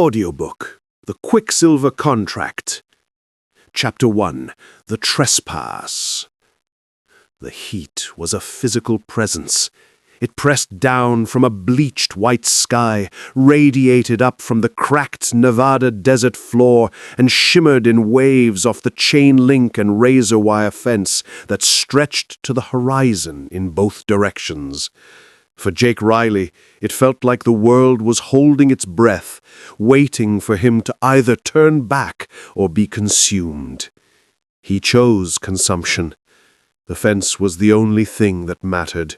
Audiobook, The Quicksilver Contract. Chapter 1, The Trespass. The heat was a physical presence. It pressed down from a bleached white sky, radiated up from the cracked Nevada desert floor, and shimmered in waves off the chain-link and razor-wire fence that stretched to the horizon in both directions. For Jake Riley, it felt like the world was holding its breath, waiting for him to either turn back or be consumed. He chose consumption. The fence was the only thing that mattered.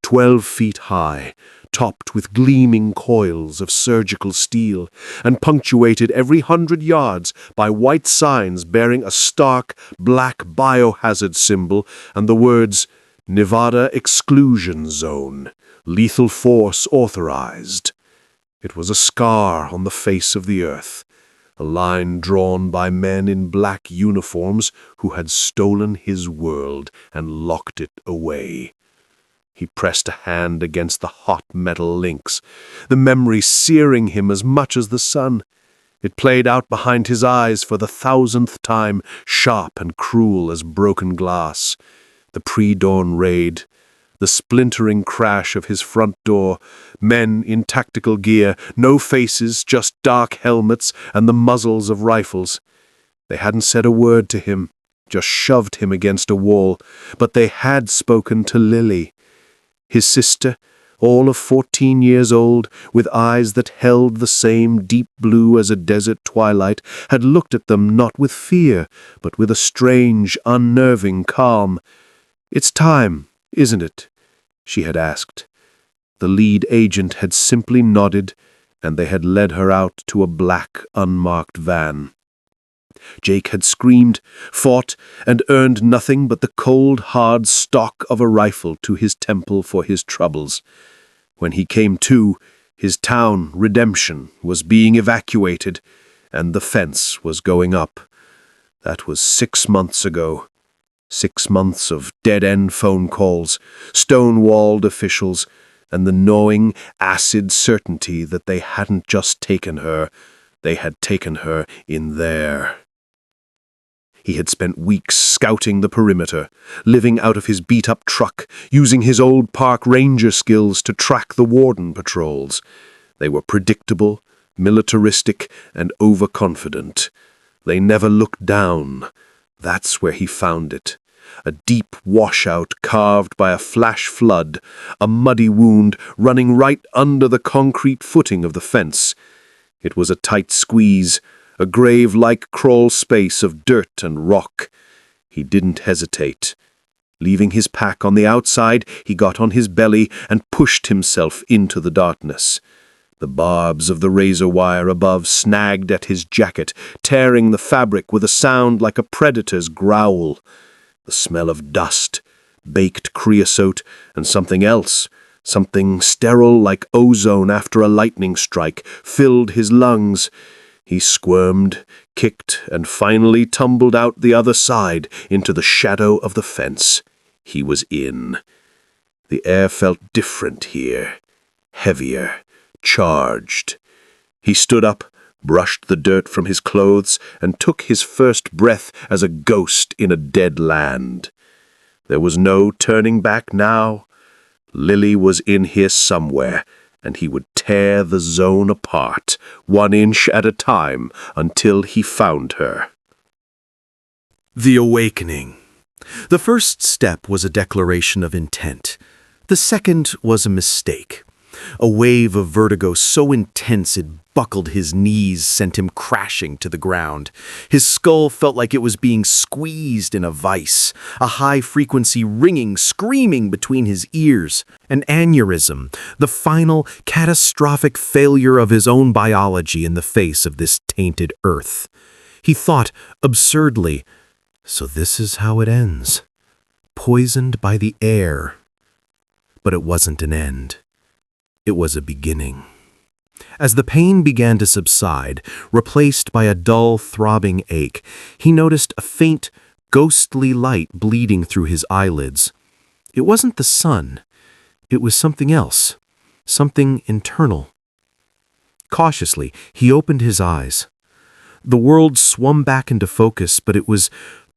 12 feet high, topped with gleaming coils of surgical steel, and punctuated every 100 yards by white signs bearing a stark black biohazard symbol and the words, Nevada Exclusion Zone. Lethal force authorized. It was a scar on the face of the earth, a line drawn by men in black uniforms who had stolen his world and locked it away. He pressed a hand against the hot metal links, the memory searing him as much as the sun. It played out behind his eyes for the 1,000th time, sharp and cruel as broken glass. The pre-dawn raid, the splintering crash of his front door, men in tactical gear, no faces, just dark helmets and the muzzles of rifles. They hadn't said a word to him, just shoved him against a wall, but they had spoken to Lily. His sister, all of 14 years old, with eyes that held the same deep blue as a desert twilight, had looked at them not with fear, but with a strange, unnerving calm. "It's time, isn't it?" she had asked. The lead agent had simply nodded, and they had led her out to a black, unmarked van. Jake had screamed, fought, and earned nothing but the cold, hard stock of a rifle to his temple for his troubles. When he came to, his town, Redemption, was being evacuated, and the fence was going up. That was 6 months ago. 6 months of dead-end phone calls, stone-walled officials, and the gnawing, acid certainty that they hadn't just taken her, they had taken her in there. He had spent weeks scouting the perimeter, living out of his beat-up truck, using his old park ranger skills to track the warden patrols. They were predictable, militaristic, and overconfident. They never looked down. That's where he found it. A deep washout carved by a flash flood, a muddy wound running right under the concrete footing of the fence. It was a tight squeeze, a grave-like crawl space of dirt and rock. He didn't hesitate. Leaving his pack on the outside, he got on his belly and pushed himself into the darkness. The barbs of the razor wire above snagged at his jacket, tearing the fabric with a sound like a predator's growl. The smell of dust, baked creosote, and something else, something sterile like ozone after a lightning strike, filled his lungs. He squirmed, kicked, and finally tumbled out the other side into the shadow of the fence. He was in. The air felt different here, heavier, charged. He stood up, brushed the dirt from his clothes, and took his first breath as a ghost in a dead land. There was no turning back now. Lily was in here somewhere, and he would tear the zone apart, 1 inch at a time, until he found her. The awakening. The first step was a declaration of intent. The second was a mistake. A wave of vertigo so intense it buckled his knees, sent him crashing to the ground. His skull felt like it was being squeezed in a vice, a high-frequency ringing, screaming between his ears. An aneurysm, the final, catastrophic failure of his own biology in the face of this tainted earth. He thought, absurdly, so this is how it ends. Poisoned by the air. But it wasn't an end. It was a beginning. As the pain began to subside, replaced by a dull, throbbing ache, he noticed a faint, ghostly light bleeding through his eyelids. It wasn't the sun. It was something else, something internal. Cautiously, he opened his eyes. The world swum back into focus, but it was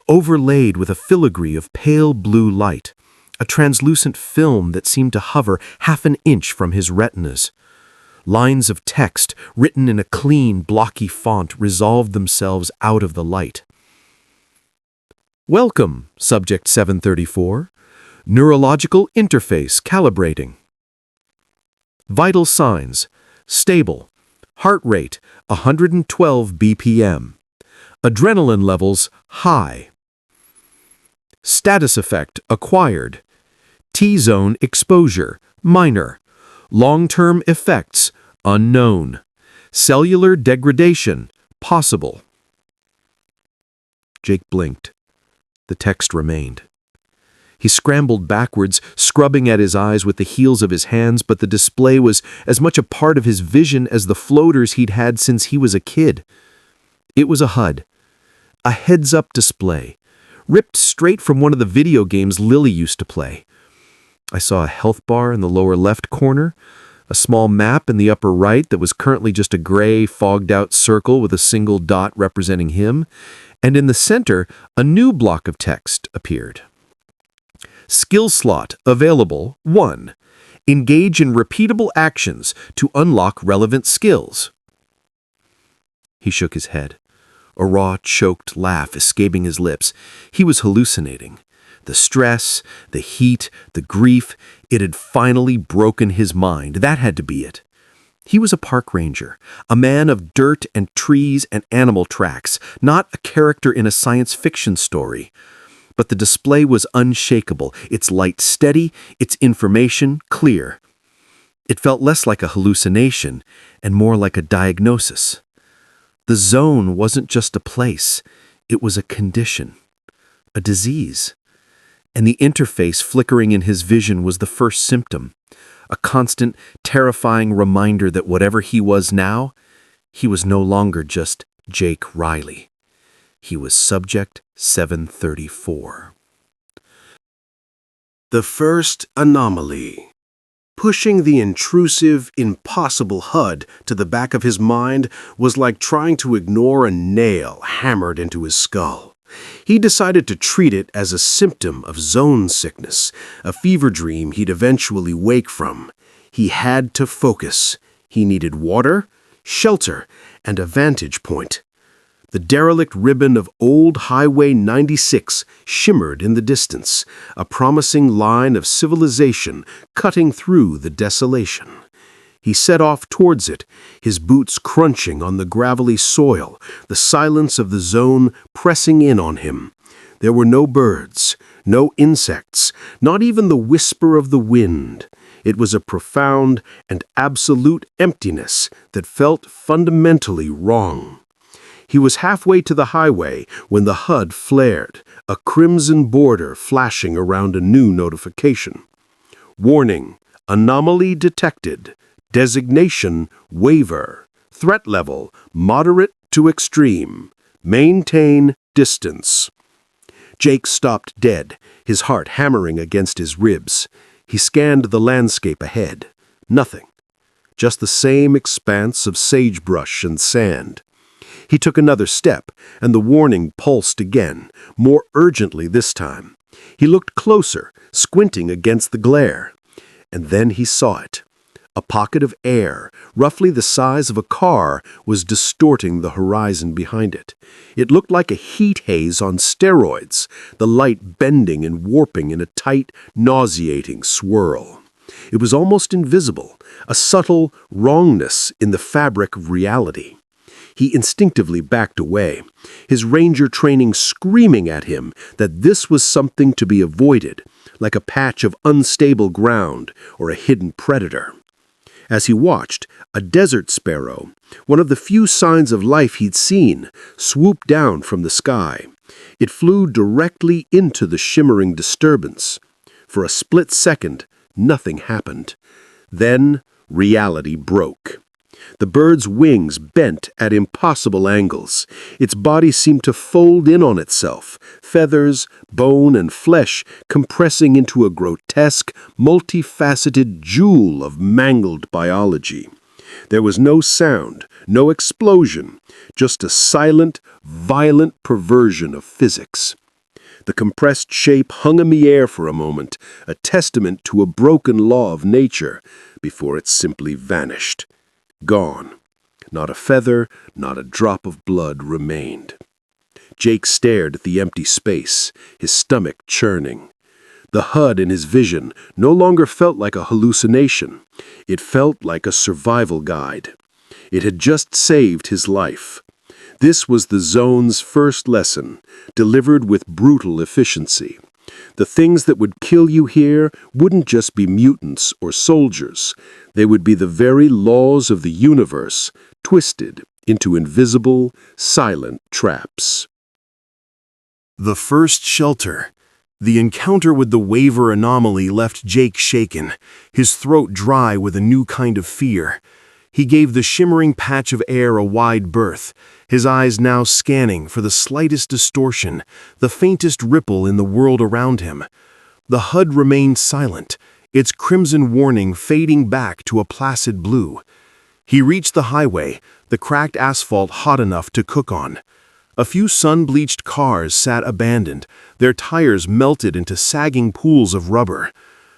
overlaid with a filigree of pale blue light, a translucent film that seemed to hover half an inch from his retinas. Lines of text, written in a clean, blocky font, resolved themselves out of the light. Welcome, Subject 734. Neurological interface calibrating. Vital signs: stable. Heart rate 112 BPM. Adrenaline levels high. Status effect acquired. T-zone exposure minor. Long-term effects unknown. Cellular degradation possible. Jake blinked. The text remained. He scrambled backwards, scrubbing at his eyes with the heels of his hands, but the display was as much a part of his vision as the floaters he'd had since he was a kid. It was a HUD, a heads-up display, ripped straight from one of the video games Lily used to play. I saw a health bar in the lower left corner, a small map in the upper right that was currently just a gray, fogged-out circle with a single dot representing him, and in the center, a new block of text appeared. Skill slot available 1. Engage in repeatable actions to unlock relevant skills. He shook his head, a raw, choked laugh escaping his lips. He was hallucinating. The stress, the heat, the grief, it had finally broken his mind. That had to be it. He was a park ranger, a man of dirt and trees and animal tracks, not a character in a science fiction story. But the display was unshakable, its light steady, its information clear. It felt less like a hallucination and more like a diagnosis. The zone wasn't just a place, it was a condition, a disease. And the interface flickering in his vision was the first symptom, a constant, terrifying reminder that whatever he was now, he was no longer just Jake Riley. He was Subject 734. The first anomaly. Pushing the intrusive, impossible HUD to the back of his mind was like trying to ignore a nail hammered into his skull. He decided to treat it as a symptom of zone sickness, a fever dream he'd eventually wake from. He had to focus. He needed water, shelter, and a vantage point. The derelict ribbon of old Highway 96 shimmered in the distance, a promising line of civilization cutting through the desolation. He set off towards it, his boots crunching on the gravelly soil, the silence of the zone pressing in on him. There were no birds, no insects, not even the whisper of the wind. It was a profound and absolute emptiness that felt fundamentally wrong. He was halfway to the highway when the HUD flared, a crimson border flashing around a new notification. Warning, anomaly detected. Designation, waiver. Threat level, moderate to extreme. Maintain distance. Jake stopped dead, his heart hammering against his ribs. He scanned the landscape ahead. Nothing. Just the same expanse of sagebrush and sand. He took another step, and the warning pulsed again, more urgently this time. He looked closer, squinting against the glare. And then he saw it. A pocket of air, roughly the size of a car, was distorting the horizon behind it. It looked like a heat haze on steroids, the light bending and warping in a tight, nauseating swirl. It was almost invisible, a subtle wrongness in the fabric of reality. He instinctively backed away, his ranger training screaming at him that this was something to be avoided, like a patch of unstable ground or a hidden predator. As he watched, a desert sparrow, one of the few signs of life he'd seen, swooped down from the sky. It flew directly into the shimmering disturbance. For a split second, nothing happened. Then, reality broke. The bird's wings bent at impossible angles. Its body seemed to fold in on itself, feathers, bone, and flesh compressing into a grotesque, multifaceted jewel of mangled biology. There was no sound, no explosion, just a silent, violent perversion of physics. The compressed shape hung in the air for a moment, a testament to a broken law of nature, before it simply vanished. Gone. Not a feather, not a drop of blood remained. Jake stared at the empty space, his stomach churning. The HUD in his vision no longer felt like a hallucination. It felt like a survival guide. It had just saved his life. This was the zone's first lesson, delivered with brutal efficiency. The things that would kill you here wouldn't just be mutants or soldiers. They would be the very laws of the universe, twisted into invisible, silent traps. The first shelter. The encounter with the waiver anomaly left Jake shaken, his throat dry with a new kind of fear. He gave the shimmering patch of air a wide berth, his eyes now scanning for the slightest distortion, the faintest ripple in the world around him. The HUD remained silent, its crimson warning fading back to a placid blue. He reached the highway, the cracked asphalt hot enough to cook on. A few sun-bleached cars sat abandoned, their tires melted into sagging pools of rubber.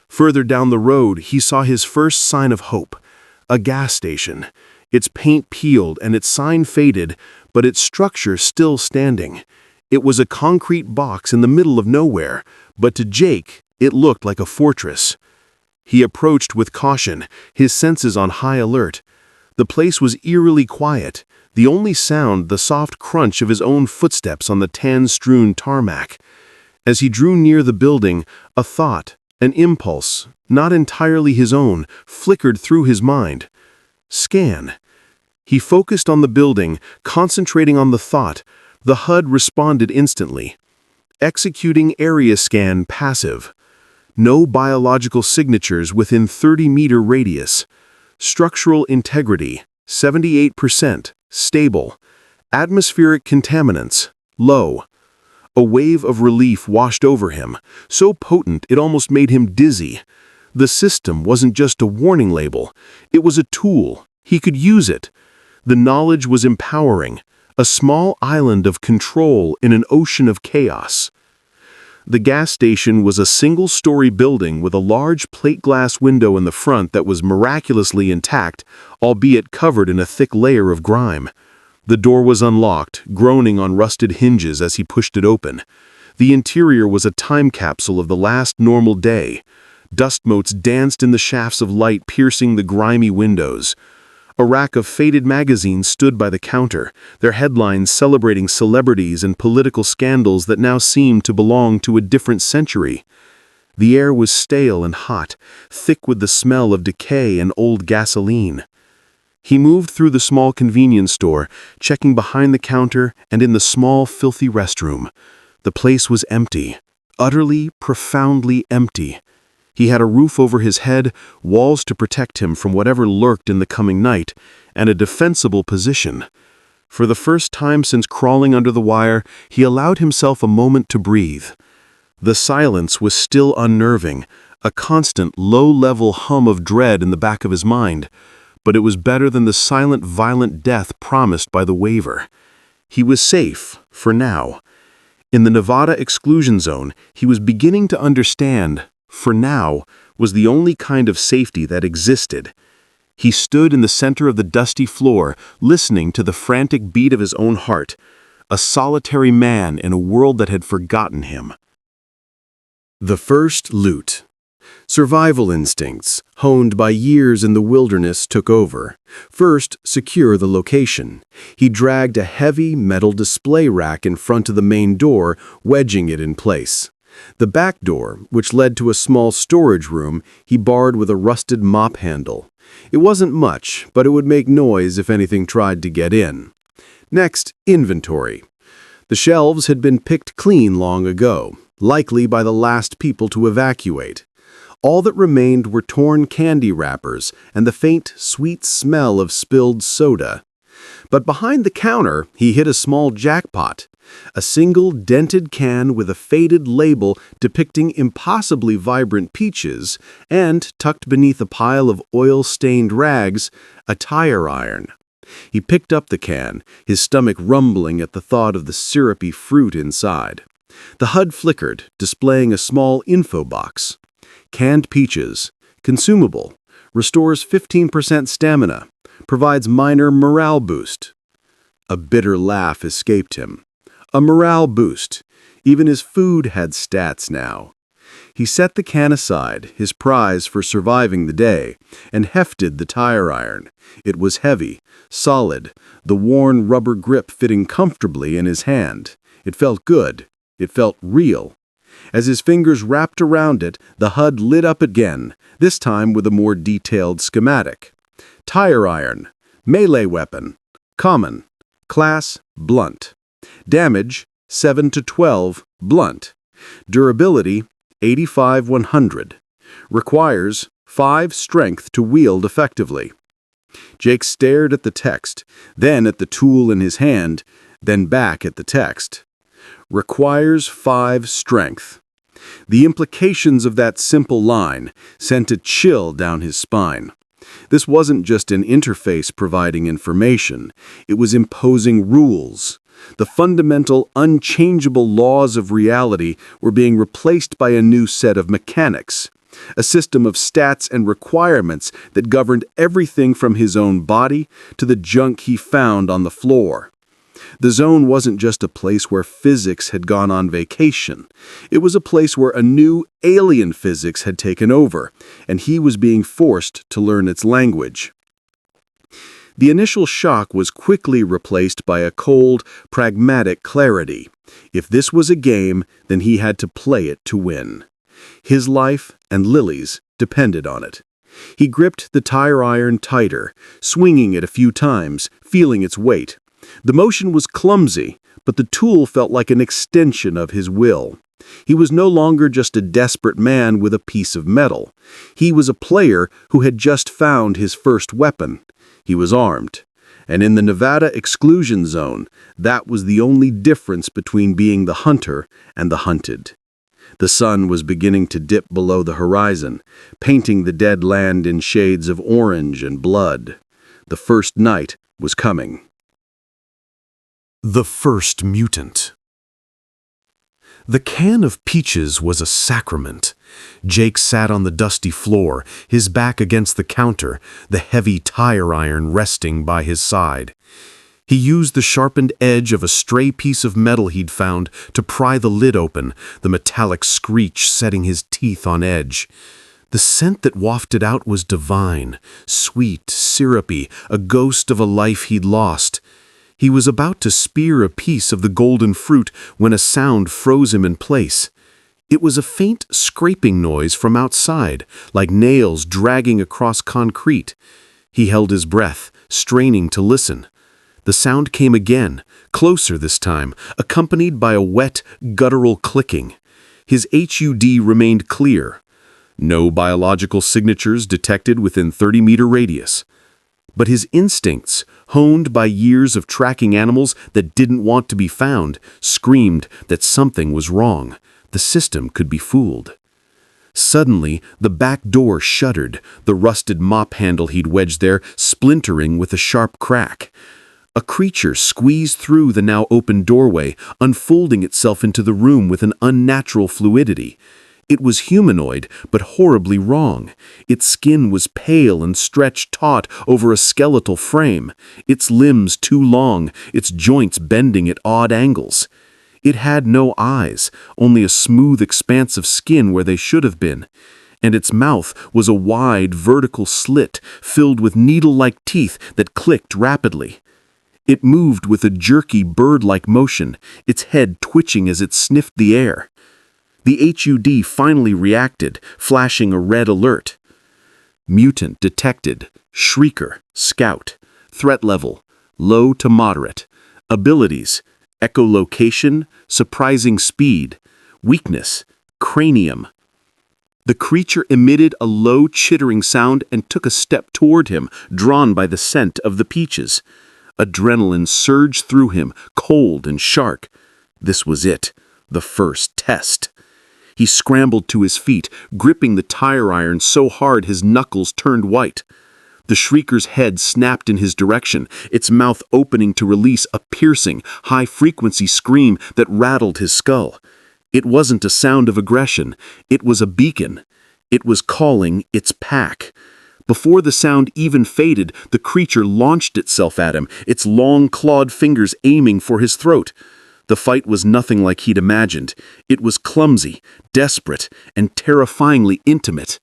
Further down the road, he saw his first sign of hope. A gas station. Its paint peeled and its sign faded, but its structure still standing. It was a concrete box in the middle of nowhere, but to Jake, it looked like a fortress. He approached with caution, his senses on high alert. The place was eerily quiet, the only sound the soft crunch of his own footsteps on the tan-strewn tarmac. As he drew near the building, a thought, an impulse, not entirely his own, flickered through his mind. Scan. He focused on the building, concentrating on the thought. The HUD responded instantly. Executing area scan passive. No biological signatures within 30-meter radius. Structural integrity, 78%, stable. Atmospheric contaminants, low. A wave of relief washed over him, so potent it almost made him dizzy. The system wasn't just a warning label, it was a tool. He could use it. The knowledge was empowering, a small island of control in an ocean of chaos. The gas station was a single-story building with a large plate glass window in the front that was miraculously intact, albeit covered in a thick layer of grime. The door was unlocked, groaning on rusted hinges as he pushed it open. The interior was a time capsule of the last normal day. Dust motes danced in the shafts of light piercing the grimy windows. A rack of faded magazines stood by the counter, their headlines celebrating celebrities and political scandals that now seemed to belong to a different century. The air was stale and hot, thick with the smell of decay and old gasoline. He moved through the small convenience store, checking behind the counter and in the small, filthy restroom. The place was empty, utterly, profoundly empty. He had a roof over his head, walls to protect him from whatever lurked in the coming night, and a defensible position. For the first time since crawling under the wire, he allowed himself a moment to breathe. The silence was still unnerving, a constant, low-level hum of dread in the back of his mind, but it was better than the silent, violent death promised by the waiver. He was safe, for now. In the Nevada Exclusion Zone, he was beginning to understand for now, was the only kind of safety that existed. He stood in the center of the dusty floor, listening to the frantic beat of his own heart, a solitary man in a world that had forgotten him. The first loot. Survival instincts, honed by years in the wilderness, took over. First, secure the location. He dragged a heavy metal display rack in front of the main door, wedging it in place. The back door, which led to a small storage room, he barred with a rusted mop handle. It wasn't much, but it would make noise if anything tried to get in. Next, inventory. The shelves had been picked clean long ago, likely by the last people to evacuate. All that remained were torn candy wrappers and the faint, sweet smell of spilled soda. But behind the counter, he hit a small jackpot. A single dented can with a faded label depicting impossibly vibrant peaches, and, tucked beneath a pile of oil-stained rags, a tire iron. He picked up the can, his stomach rumbling at the thought of the syrupy fruit inside. The HUD flickered, displaying a small info box. Canned peaches. Consumable. Restores 15% stamina. Provides minor morale boost. A bitter laugh escaped him. A morale boost. Even his food had stats now. He set the can aside, his prize for surviving the day, and hefted the tire iron. It was heavy, solid, the worn rubber grip fitting comfortably in his hand. It felt good. It felt real. As his fingers wrapped around it, the HUD lit up again, this time with a more detailed schematic. Tire iron. Melee weapon. Common. Class, blunt. Damage, 7 to 12, blunt. Durability, 85-100. Requires 5 strength to wield effectively. Jake stared at the text, then at the tool in his hand, then back at the text. Requires 5 strength. The implications of that simple line sent a chill down his spine. This wasn't just an interface providing information, it was imposing rules. The fundamental, unchangeable laws of reality were being replaced by a new set of mechanics, a system of stats and requirements that governed everything from his own body to the junk he found on the floor. The zone wasn't just a place where physics had gone on vacation. It was a place where a new alien physics had taken over, and he was being forced to learn its language. The initial shock was quickly replaced by a cold, pragmatic clarity. If this was a game, then he had to play it to win. His life and Lily's depended on it. He gripped the tire iron tighter, swinging it a few times, feeling its weight. The motion was clumsy, but the tool felt like an extension of his will. He was no longer just a desperate man with a piece of metal. He was a player who had just found his first weapon. He was armed. And in the Nevada Exclusion Zone, that was the only difference between being the hunter and the hunted. The sun was beginning to dip below the horizon, painting the dead land in shades of orange and blood. The first night was coming. The first mutant. The can of peaches was a sacrament. Jake sat on the dusty floor, his back against the counter, the heavy tire iron resting by his side. He used the sharpened edge of a stray piece of metal he'd found to pry the lid open, the metallic screech setting his teeth on edge. The scent that wafted out was divine, sweet, syrupy, a ghost of a life he'd lost. He was about to spear a piece of the golden fruit when a sound froze him in place. It was a faint scraping noise from outside, like nails dragging across concrete. He held his breath, straining to listen. The sound came again, closer this time, accompanied by a wet, guttural clicking. His HUD remained clear. No biological signatures detected within 30-meter radius. But his instincts, honed by years of tracking animals that didn't want to be found, screamed that something was wrong. The system could be fooled. Suddenly, the back door shuddered, the rusted mop handle he'd wedged there splintering with a sharp crack. A creature squeezed through the now open doorway, unfolding itself into the room with an unnatural fluidity. It was humanoid, but horribly wrong. Its skin was pale and stretched taut over a skeletal frame, its limbs too long, its joints bending at odd angles. It had no eyes, only a smooth expanse of skin where they should have been. And its mouth was a wide, vertical slit filled with needle-like teeth that clicked rapidly. It moved with a jerky, bird-like motion, its head twitching as it sniffed the air. The HUD finally reacted, flashing a red alert. Mutant detected. Shrieker. Scout. Threat level. Low to moderate. Abilities. Echolocation. Surprising speed. Weakness. Cranium. The creature emitted a low, chittering sound and took a step toward him, drawn by the scent of the peaches. Adrenaline surged through him, cold and sharp. This was it, the first test. He scrambled to his feet, gripping the tire iron so hard his knuckles turned white. The shrieker's head snapped in his direction, its mouth opening to release a piercing, high-frequency scream that rattled his skull. It wasn't a sound of aggression. It was a beacon. It was calling its pack. Before the sound even faded, the creature launched itself at him, its long, clawed fingers aiming for his throat. The fight was nothing like he'd imagined. It was clumsy, desperate, and terrifyingly intimate.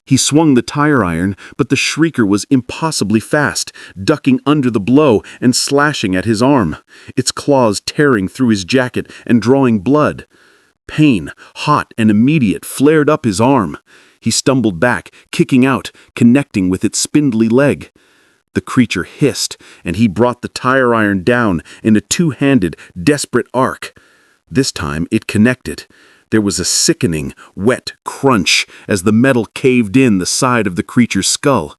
He swung the tire iron, but the shrieker was impossibly fast, ducking under the blow and slashing at his arm, its claws tearing through his jacket and drawing blood. Pain, hot and immediate, flared up his arm. He stumbled back, kicking out, connecting with its spindly leg. The creature hissed, and he brought the tire iron down in a two-handed, desperate arc. This time it connected. There was a sickening, wet crunch as the metal caved in the side of the creature's skull.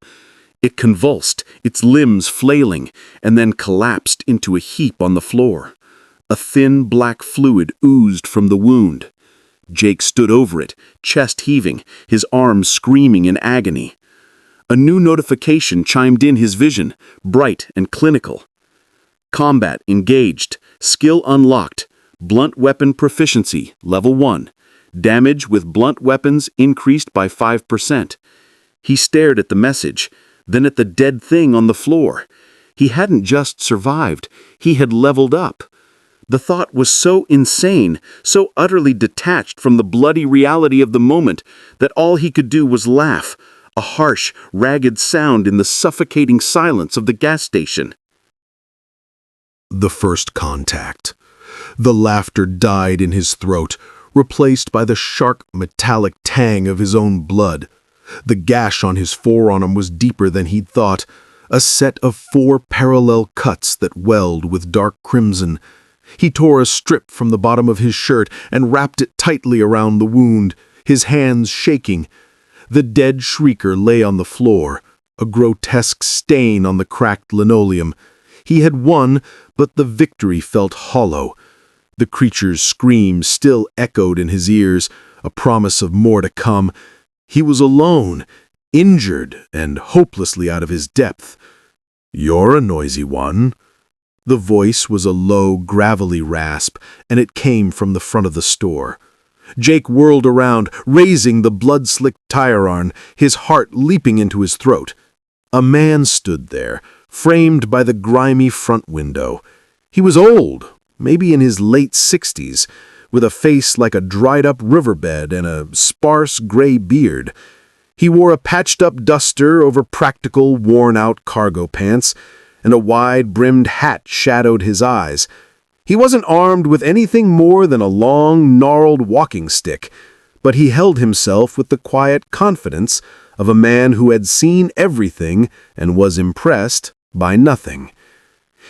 It convulsed, its limbs flailing, and then collapsed into a heap on the floor. A thin black fluid oozed from the wound. Jake stood over it, chest heaving, his arms screaming in agony. A new notification chimed in his vision, bright and clinical. Combat engaged, skill unlocked. Blunt weapon proficiency, level 1. Damage with blunt weapons increased by 5%. He stared at the message, then at the dead thing on the floor. He hadn't just survived, he had leveled up. The thought was so insane, so utterly detached from the bloody reality of the moment, that all he could do was laugh, a harsh, ragged sound in the suffocating silence of the gas station. The first contact. The laughter died in his throat, replaced by the sharp, metallic tang of his own blood. The gash on his forearm was deeper than he'd thought, a set of 4 parallel cuts that welled with dark crimson. He tore a strip from the bottom of his shirt and wrapped it tightly around the wound, his hands shaking. The dead shrieker lay on the floor, a grotesque stain on the cracked linoleum. He had won, but the victory felt hollow. The creature's scream still echoed in his ears, a promise of more to come. He was alone, injured, and hopelessly out of his depth. "You're a noisy one." The voice was a low, gravelly rasp, and it came from the front of the store. Jake whirled around, raising the blood-slicked tire iron, his heart leaping into his throat. A man stood there, framed by the grimy front window. He was old, maybe in his late 60s, with a face like a dried-up riverbed and a sparse gray beard. He wore a patched-up duster over practical, worn-out cargo pants, and a wide-brimmed hat shadowed his eyes. He wasn't armed with anything more than a long, gnarled walking stick, but he held himself with the quiet confidence of a man who had seen everything and was impressed by nothing.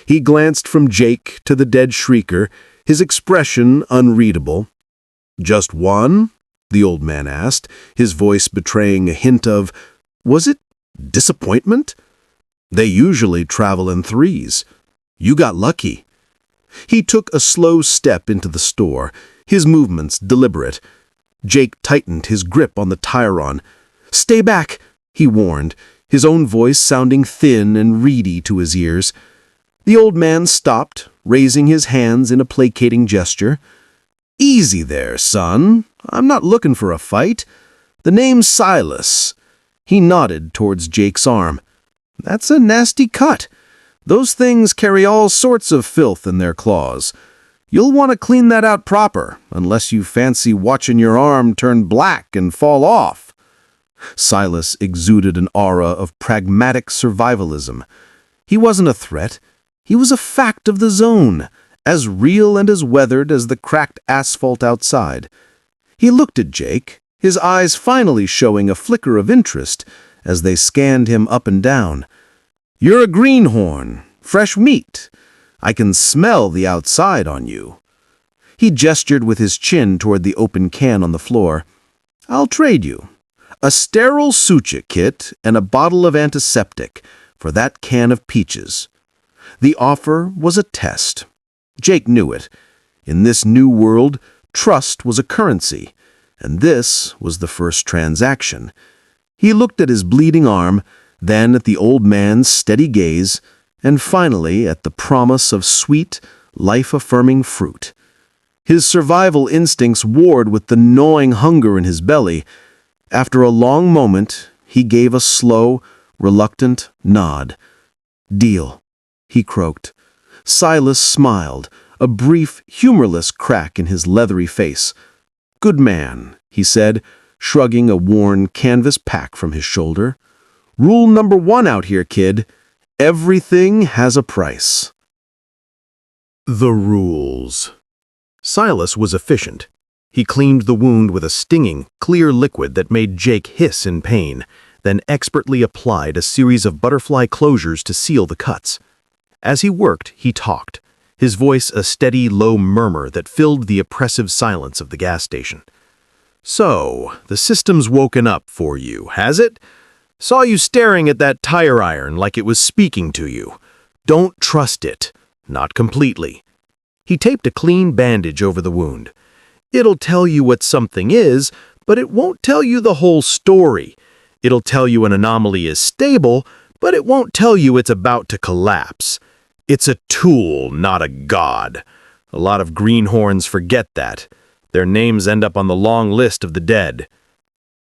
He glanced from Jake to the dead shrieker, his expression unreadable. "Just one?" the old man asked, his voice betraying a hint of, was it disappointment? "They usually travel in 3s. You got lucky." He took a slow step into the store, his movements deliberate. Jake tightened his grip on the tire-on. "Stay back," he warned, his own voice sounding thin and reedy to his ears. The old man stopped, raising his hands in a placating gesture. "Easy there, son. I'm not looking for a fight. The name's Silas." He nodded towards Jake's arm. "That's a nasty cut. Those things carry all sorts of filth in their claws. You'll want to clean that out proper, unless you fancy watching your arm turn black and fall off." Silas exuded an aura of pragmatic survivalism. He wasn't a threat. He was a fact of the zone, as real and as weathered as the cracked asphalt outside. He looked at Jake, his eyes finally showing a flicker of interest as they scanned him up and down. "You're a greenhorn, fresh meat. I can smell the outside on you." He gestured with his chin toward the open can on the floor. "I'll trade you a sterile suture kit and a bottle of antiseptic for that can of peaches." The offer was a test. Jake knew it. In this new world, trust was a currency, and this was the first transaction. He looked at his bleeding arm, then at the old man's steady gaze, and finally at the promise of sweet, life-affirming fruit. His survival instincts warred with the gnawing hunger in his belly. After a long moment, he gave a slow, reluctant nod. "Deal," he croaked. Silas smiled, a brief, humorless crack in his leathery face. "Good man," he said, shrugging a worn canvas pack from his shoulder. "Rule number 1 out here, kid. Everything has a price." The rules. Silas was efficient. He cleaned the wound with a stinging, clear liquid that made Jake hiss in pain, then expertly applied a series of butterfly closures to seal the cuts. As he worked, he talked, his voice a steady, low murmur that filled the oppressive silence of the gas station. "So, the system's woken up for you, has it? Saw you staring at that tire iron like it was speaking to you. Don't trust it. Not completely." He taped a clean bandage over the wound. "It'll tell you what something is, but it won't tell you the whole story. It'll tell you an anomaly is stable, but it won't tell you it's about to collapse. It's a tool, not a god. A lot of greenhorns forget that. Their names end up on the long list of the dead."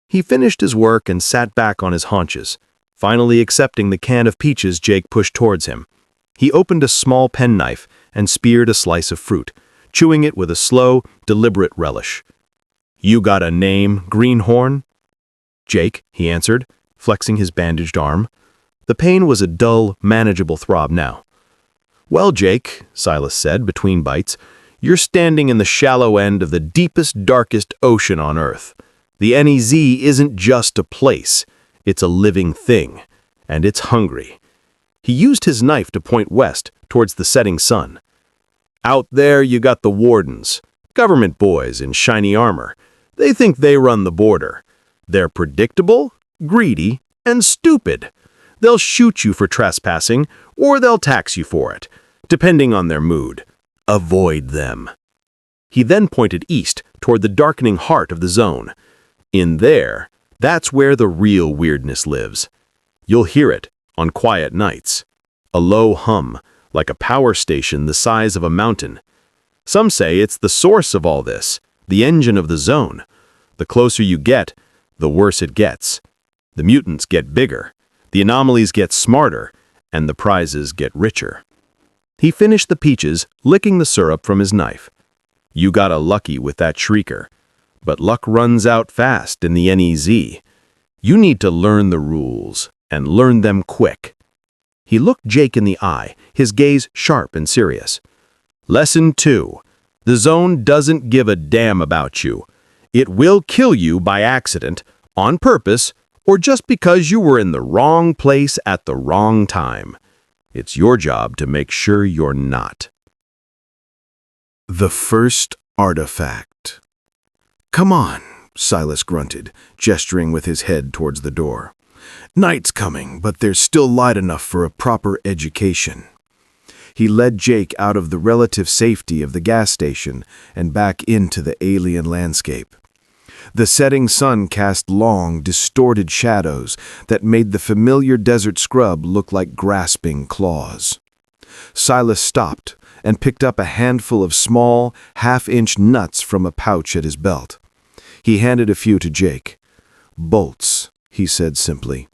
He finished his work and sat back on his haunches, finally accepting the can of peaches Jake pushed towards him. He opened a small penknife and speared a slice of fruit, chewing it with a slow, deliberate relish. "You got a name, greenhorn?" "Jake," he answered, flexing his bandaged arm. The pain was a dull, manageable throb now. "Well, Jake," Silas said between bites, "you're standing in the shallow end of the deepest, darkest ocean on Earth. The NEZ isn't just a place, it's a living thing, and it's hungry." He used his knife to point west, towards the setting sun. "Out there you got the wardens, government boys in shiny armor. They think they run the border. They're predictable, greedy, and stupid. They'll shoot you for trespassing, or they'll tax you for it, depending on their mood. Avoid them." He then pointed east, toward the darkening heart of the zone. "In there, that's where the real weirdness lives. You'll hear it on quiet nights. A low hum, like a power station the size of a mountain. Some say it's the source of all this, the engine of the zone. The closer you get, the worse it gets. The mutants get bigger, the anomalies get smarter, and the prizes get richer." He finished the peaches, licking the syrup from his knife. "You got a lucky with that shrieker, but luck runs out fast in the NEZ. You need to learn the rules, and learn them quick." He looked Jake in the eye, his gaze sharp and serious. "Lesson 2. The zone doesn't give a damn about you. It will kill you by accident, on purpose, or just because you were in the wrong place at the wrong time. It's your job to make sure you're not." The first artifact. "Come on," Silas grunted, gesturing with his head towards the door. "Night's coming, but there's still light enough for a proper education." He led Jake out of the relative safety of the gas station and back into the alien landscape. The setting sun cast long, distorted shadows that made the familiar desert scrub look like grasping claws. Silas stopped and picked up a handful of small, half-inch nuts from a pouch at his belt. He handed a few to Jake. "Bolts," he said simply.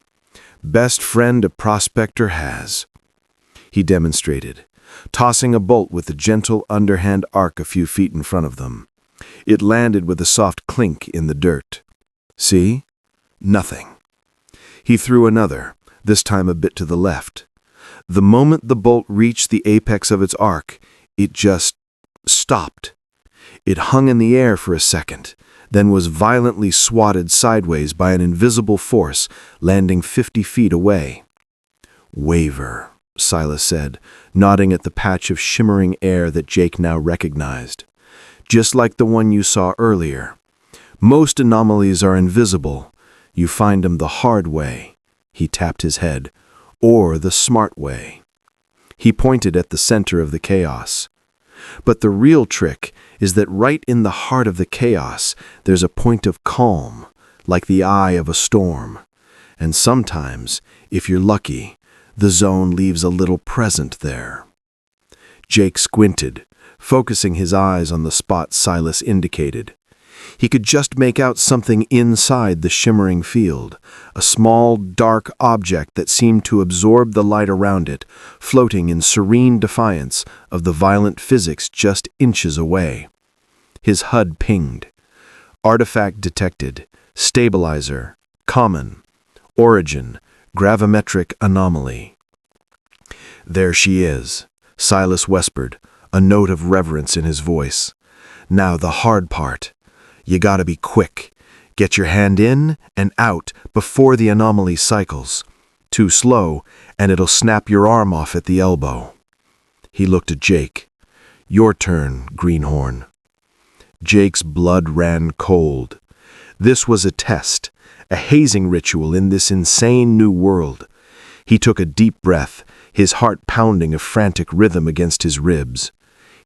"Best friend a prospector has." He demonstrated, tossing a bolt with a gentle underhand arc a few feet in front of them. It landed with a soft clink in the dirt. "See? Nothing." He threw another, this time a bit to the left. The moment the bolt reached the apex of its arc, it just stopped. It hung in the air for a second, then was violently swatted sideways by an invisible force, landing 50 feet away. "Waver," Silas said, nodding at the patch of shimmering air that Jake now recognized. "Just like the one you saw earlier. Most anomalies are invisible. You find them the hard way," he tapped his head, "or the smart way." He pointed at the center of the chaos. But the real trick is that right in the heart of the chaos, there's a point of calm, like the eye of a storm. And sometimes, if you're lucky, the zone leaves a little present there. Jake squinted, focusing his eyes on the spot Silas indicated. He could just make out something inside the shimmering field, a small, dark object that seemed to absorb the light around it, floating in serene defiance of the violent physics just inches away. His HUD pinged. Artifact detected. Stabilizer. Common. Origin. Gravimetric anomaly. There she is, Silas whispered, a note of reverence in his voice. Now the hard part. You gotta be quick. Get your hand in and out before the anomaly cycles. Too slow, and it'll snap your arm off at the elbow. He looked at Jake. Your turn, Greenhorn. Jake's blood ran cold. This was a test, a hazing ritual in this insane new world. He took a deep breath, his heart pounding a frantic rhythm against his ribs.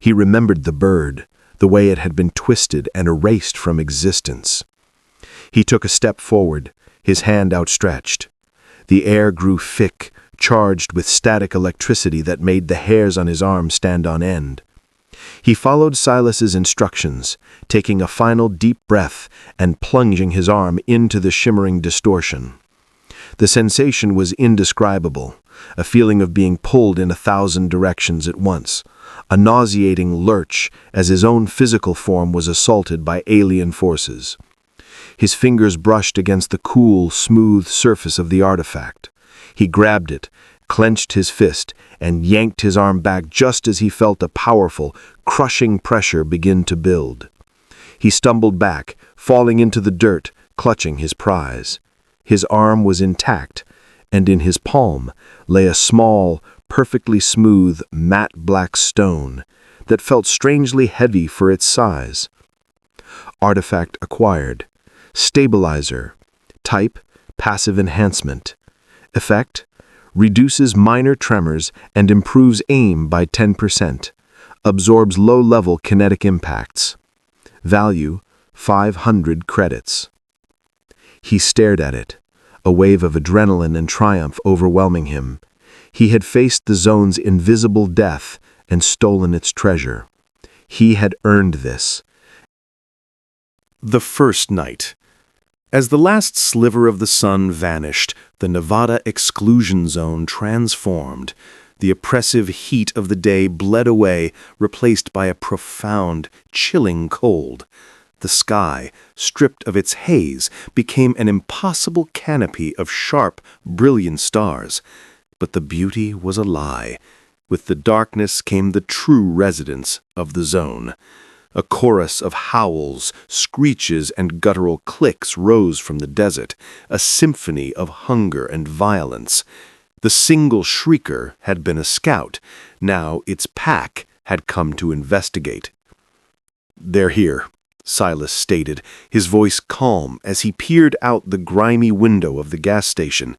He remembered the bird, the way it had been twisted and erased from existence. He took a step forward, his hand outstretched. The air grew thick, charged with static electricity that made the hairs on his arm stand on end. He followed Silas's instructions, taking a final deep breath and plunging his arm into the shimmering distortion. The sensation was indescribable, a feeling of being pulled in 1,000 directions at once, a nauseating lurch as his own physical form was assaulted by alien forces. His fingers brushed against the cool, smooth surface of the artifact. He grabbed it, clenched his fist, and yanked his arm back just as he felt a powerful, crushing pressure begin to build. He stumbled back, falling into the dirt, clutching his prize. His arm was intact, and in his palm lay a small, perfectly smooth, matte black stone that felt strangely heavy for its size. Artifact acquired. Stabilizer. Type, passive enhancement. Effect, reduces minor tremors and improves aim by 10%. Absorbs low-level kinetic impacts. Value, 500 credits. He stared at it, a wave of adrenaline and triumph overwhelming him. He had faced the zone's invisible death and stolen its treasure. He had earned this. The first night. As the last sliver of the sun vanished, the Nevada Exclusion Zone transformed. The oppressive heat of the day bled away, replaced by a profound, chilling cold. The sky, stripped of its haze, became an impossible canopy of sharp, brilliant stars. But the beauty was a lie. With the darkness came the true residents of the zone. A chorus of howls, screeches, and guttural clicks rose from the desert, a symphony of hunger and violence. The single shrieker had been a scout. Now its pack had come to investigate. "They're here," Silas stated, his voice calm as he peered out the grimy window of the gas station.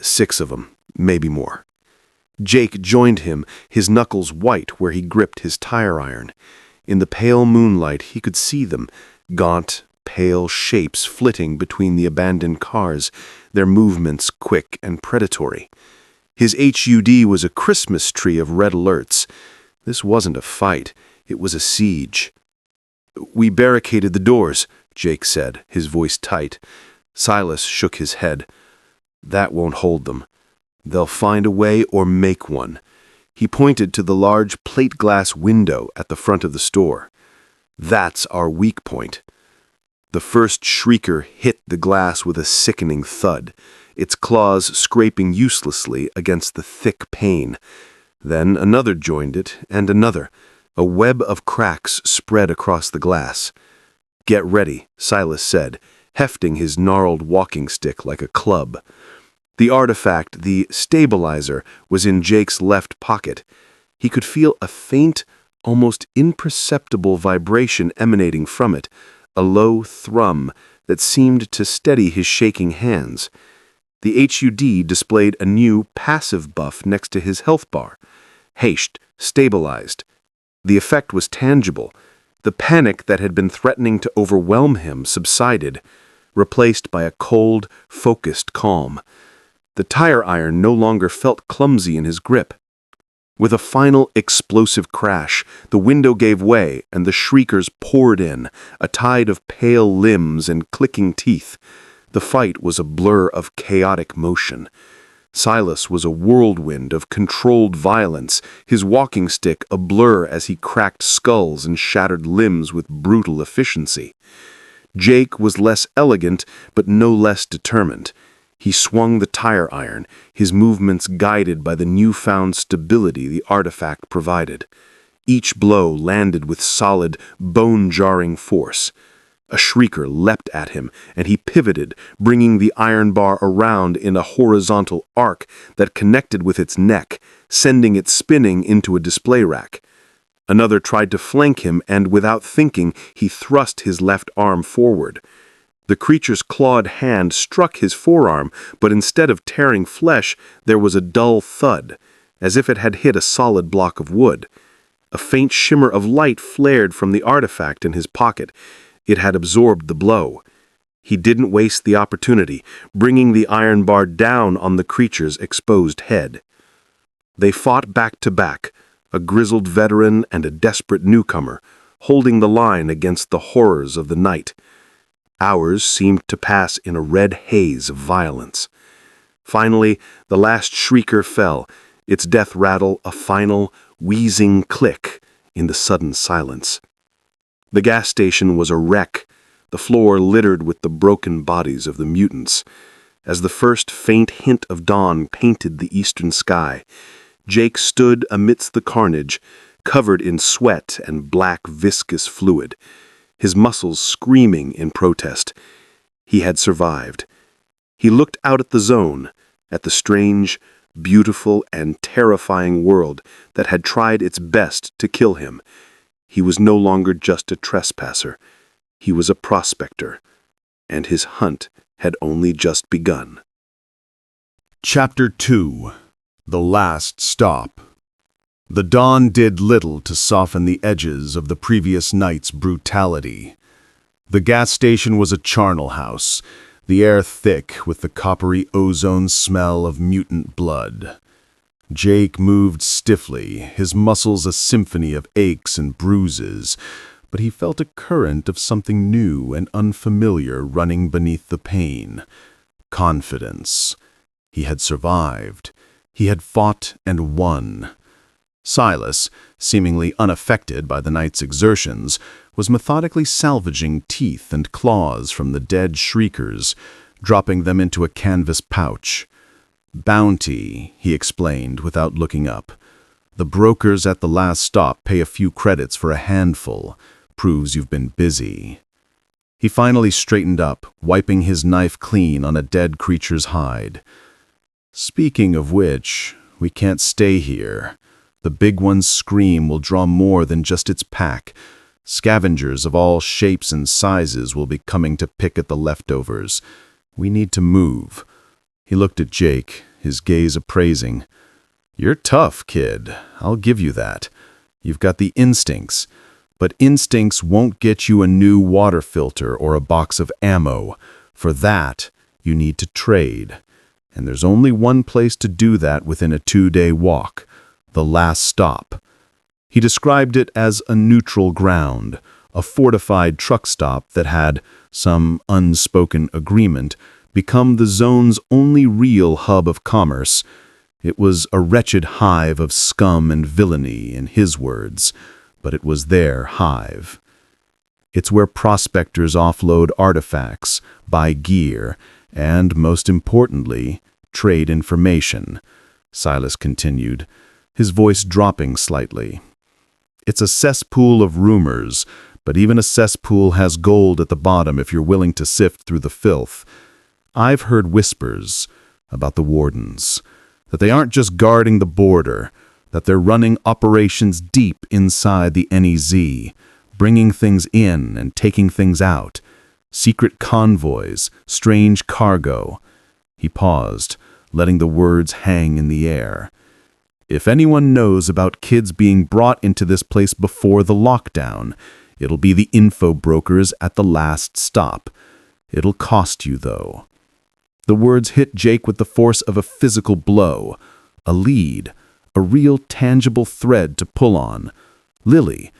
6 of them, maybe more. Jake joined him, his knuckles white where he gripped his tire iron. In the pale moonlight he could see them, gaunt, pale shapes flitting between the abandoned cars, their movements quick and predatory. His HUD was a Christmas tree of red alerts. This wasn't a fight, it was a siege. "We barricaded the doors," Jake said, his voice tight. Silas shook his head. "That won't hold them. They'll find a way or make one." He pointed to the large plate glass window at the front of the store. "That's our weak point." The first shrieker hit the glass with a sickening thud, its claws scraping uselessly against the thick pane. Then another joined it, and another. A web of cracks spread across the glass. "Get ready," Silas said, hefting his gnarled walking stick like a club. The artifact, the stabilizer, was in Jake's left pocket. He could feel a faint, almost imperceptible vibration emanating from it, a low thrum that seemed to steady his shaking hands. The HUD displayed a new passive buff next to his health bar. Hashed, stabilized. The effect was tangible. The panic that had been threatening to overwhelm him subsided, replaced by a cold, focused calm. The tire iron no longer felt clumsy in his grip. With a final explosive crash, the window gave way and the shriekers poured in, a tide of pale limbs and clicking teeth. The fight was a blur of chaotic motion. Silas was a whirlwind of controlled violence, his walking stick a blur as he cracked skulls and shattered limbs with brutal efficiency. Jake was less elegant, but no less determined. He swung the tire iron, his movements guided by the newfound stability the artifact provided. Each blow landed with solid, bone-jarring force. A shrieker leapt at him, and he pivoted, bringing the iron bar around in a horizontal arc that connected with its neck, sending it spinning into a display rack. Another tried to flank him, and without thinking, he thrust his left arm forward. The creature's clawed hand struck his forearm, but instead of tearing flesh, there was a dull thud, as if it had hit a solid block of wood. A faint shimmer of light flared from the artifact in his pocket. It had absorbed the blow. He didn't waste the opportunity, bringing the iron bar down on the creature's exposed head. They fought back to back, a grizzled veteran and a desperate newcomer, holding the line against the horrors of the night. Hours seemed to pass in a red haze of violence. Finally, the last shrieker fell, its death rattle a final, wheezing click in the sudden silence. The gas station was a wreck, the floor littered with the broken bodies of the mutants. As the first faint hint of dawn painted the eastern sky, Jake stood amidst the carnage, covered in sweat and black viscous fluid, his muscles screaming in protest. He had survived. He looked out at the zone, at the strange, beautiful, and terrifying world that had tried its best to kill him. He was no longer just a trespasser. He was a prospector, and his hunt had only just begun. Chapter 2. The Last Stop. The dawn did little to soften the edges of the previous night's brutality. The gas station was a charnel house, the air thick with the coppery ozone smell of mutant blood. Jake moved stiffly, his muscles a symphony of aches and bruises, but he felt a current of something new and unfamiliar running beneath the pain. Confidence. He had survived. He had fought and won. Silas, seemingly unaffected by the night's exertions, was methodically salvaging teeth and claws from the dead shriekers, dropping them into a canvas pouch. Bounty, he explained without looking up. The brokers at the last stop pay a few credits for a handful. Proves you've been busy. He finally straightened up, wiping his knife clean on a dead creature's hide. Speaking of which, we can't stay here. The big one's scream will draw more than just its pack. Scavengers of all shapes and sizes will be coming to pick at the leftovers. We need to move. He looked at Jake, his gaze appraising. You're tough, kid. I'll give you that. You've got the instincts. But instincts won't get you a new water filter or a box of ammo. For that, you need to trade. And there's only one place to do that within a 2-day walk. The last stop. He described it as a neutral ground, a fortified truck stop that had, some unspoken agreement, become the zone's only real hub of commerce. It was a wretched hive of scum and villainy, in his words, but it was their hive. It's where prospectors offload artifacts, buy gear, and, most importantly, trade information, Silas continued, his voice dropping slightly. It's a cesspool of rumors, but even a cesspool has gold at the bottom if you're willing to sift through the filth. I've heard whispers about the wardens, that they aren't just guarding the border, that they're running operations deep inside the NEZ, bringing things in and taking things out, secret convoys, strange cargo. He paused, letting the words hang in the air. If anyone knows about kids being brought into this place before the lockdown, it'll be the info brokers at the last stop. It'll cost you, though." The words hit Jake with the force of a physical blow, a lead, a real tangible thread to pull on. Lily,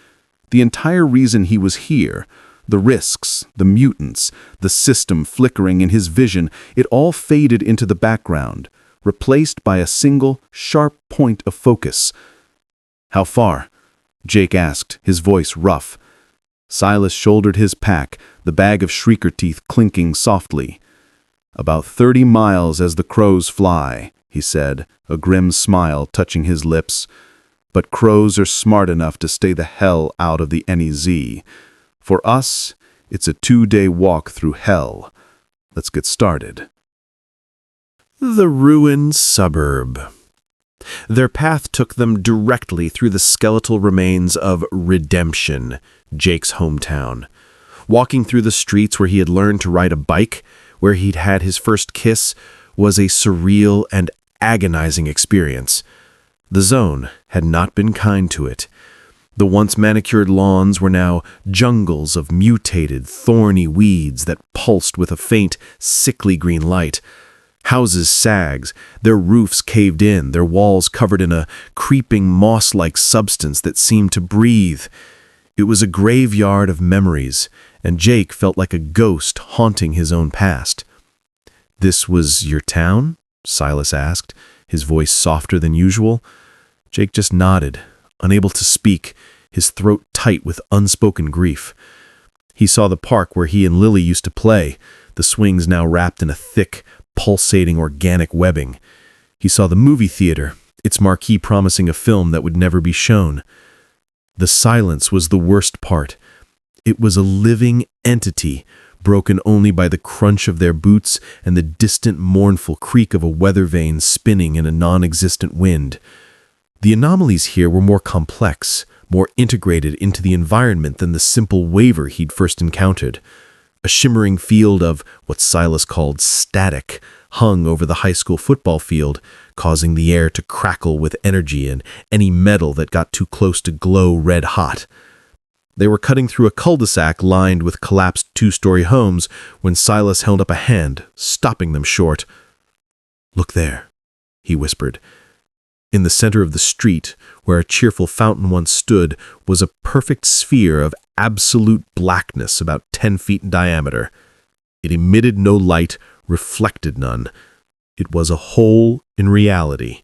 the entire reason he was here, the risks, the mutants, the system flickering in his vision, it all faded into the background, replaced by a single, sharp point of focus. "How far?" Jake asked, his voice rough. Silas shouldered his pack, the bag of shrieker teeth clinking softly. "About 30 miles as the crows fly," he said, a grim smile touching his lips. "But crows are smart enough to stay the hell out of the NEZ. For us, it's a 2-day walk through hell. Let's get started." The ruined suburb. Their path took them directly through the skeletal remains of Redemption, Jake's hometown. Walking through the streets where he had learned to ride a bike, where he'd had his first kiss, was a surreal and agonizing experience. The zone had not been kind to it. The once manicured lawns were now jungles of mutated, thorny weeds that pulsed with a faint, sickly green light. Houses sagged, their roofs caved in, their walls covered in a creeping moss-like substance that seemed to breathe. It was a graveyard of memories, and Jake felt like a ghost haunting his own past. "This was your town?" Silas asked, his voice softer than usual. Jake just nodded, unable to speak, his throat tight with unspoken grief. He saw the park where he and Lily used to play, the swings now wrapped in a thick, pulsating organic webbing. He saw the movie theater, its marquee promising a film that would never be shown. The silence was the worst part. It was a living entity, broken only by the crunch of their boots and the distant mournful creak of a weather vane spinning in a non-existent wind. The anomalies here were more complex, more integrated into the environment than the simple waver he'd first encountered. A shimmering field of what Silas called static hung over the high school football field, causing the air to crackle with energy and any metal that got too close to glow red hot. They were cutting through a cul-de-sac lined with collapsed 2-story homes when Silas held up a hand, stopping them short. "Look there," he whispered. In the center of the street, where a cheerful fountain once stood, was a perfect sphere of absolute blackness about 10 feet in diameter. It emitted no light, reflected none. It was a hole in reality.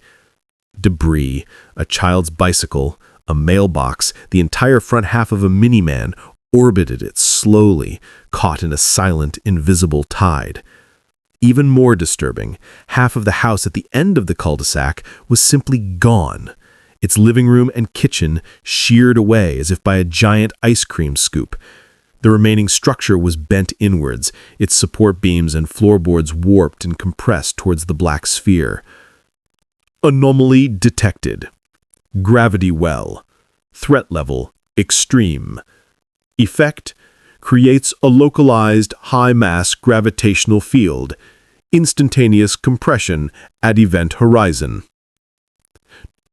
Debris, a child's bicycle, a mailbox, the entire front half of a minivan orbited it slowly, caught in a silent, invisible tide. Even more disturbing, half of the house at the end of the cul-de-sac was simply gone. Its living room and kitchen sheared away as if by a giant ice cream scoop. The remaining structure was bent inwards, its support beams and floorboards warped and compressed towards the black sphere. Anomaly detected. Gravity well. Threat level extreme. Effect creates a localized high-mass gravitational field. Instantaneous compression at event horizon.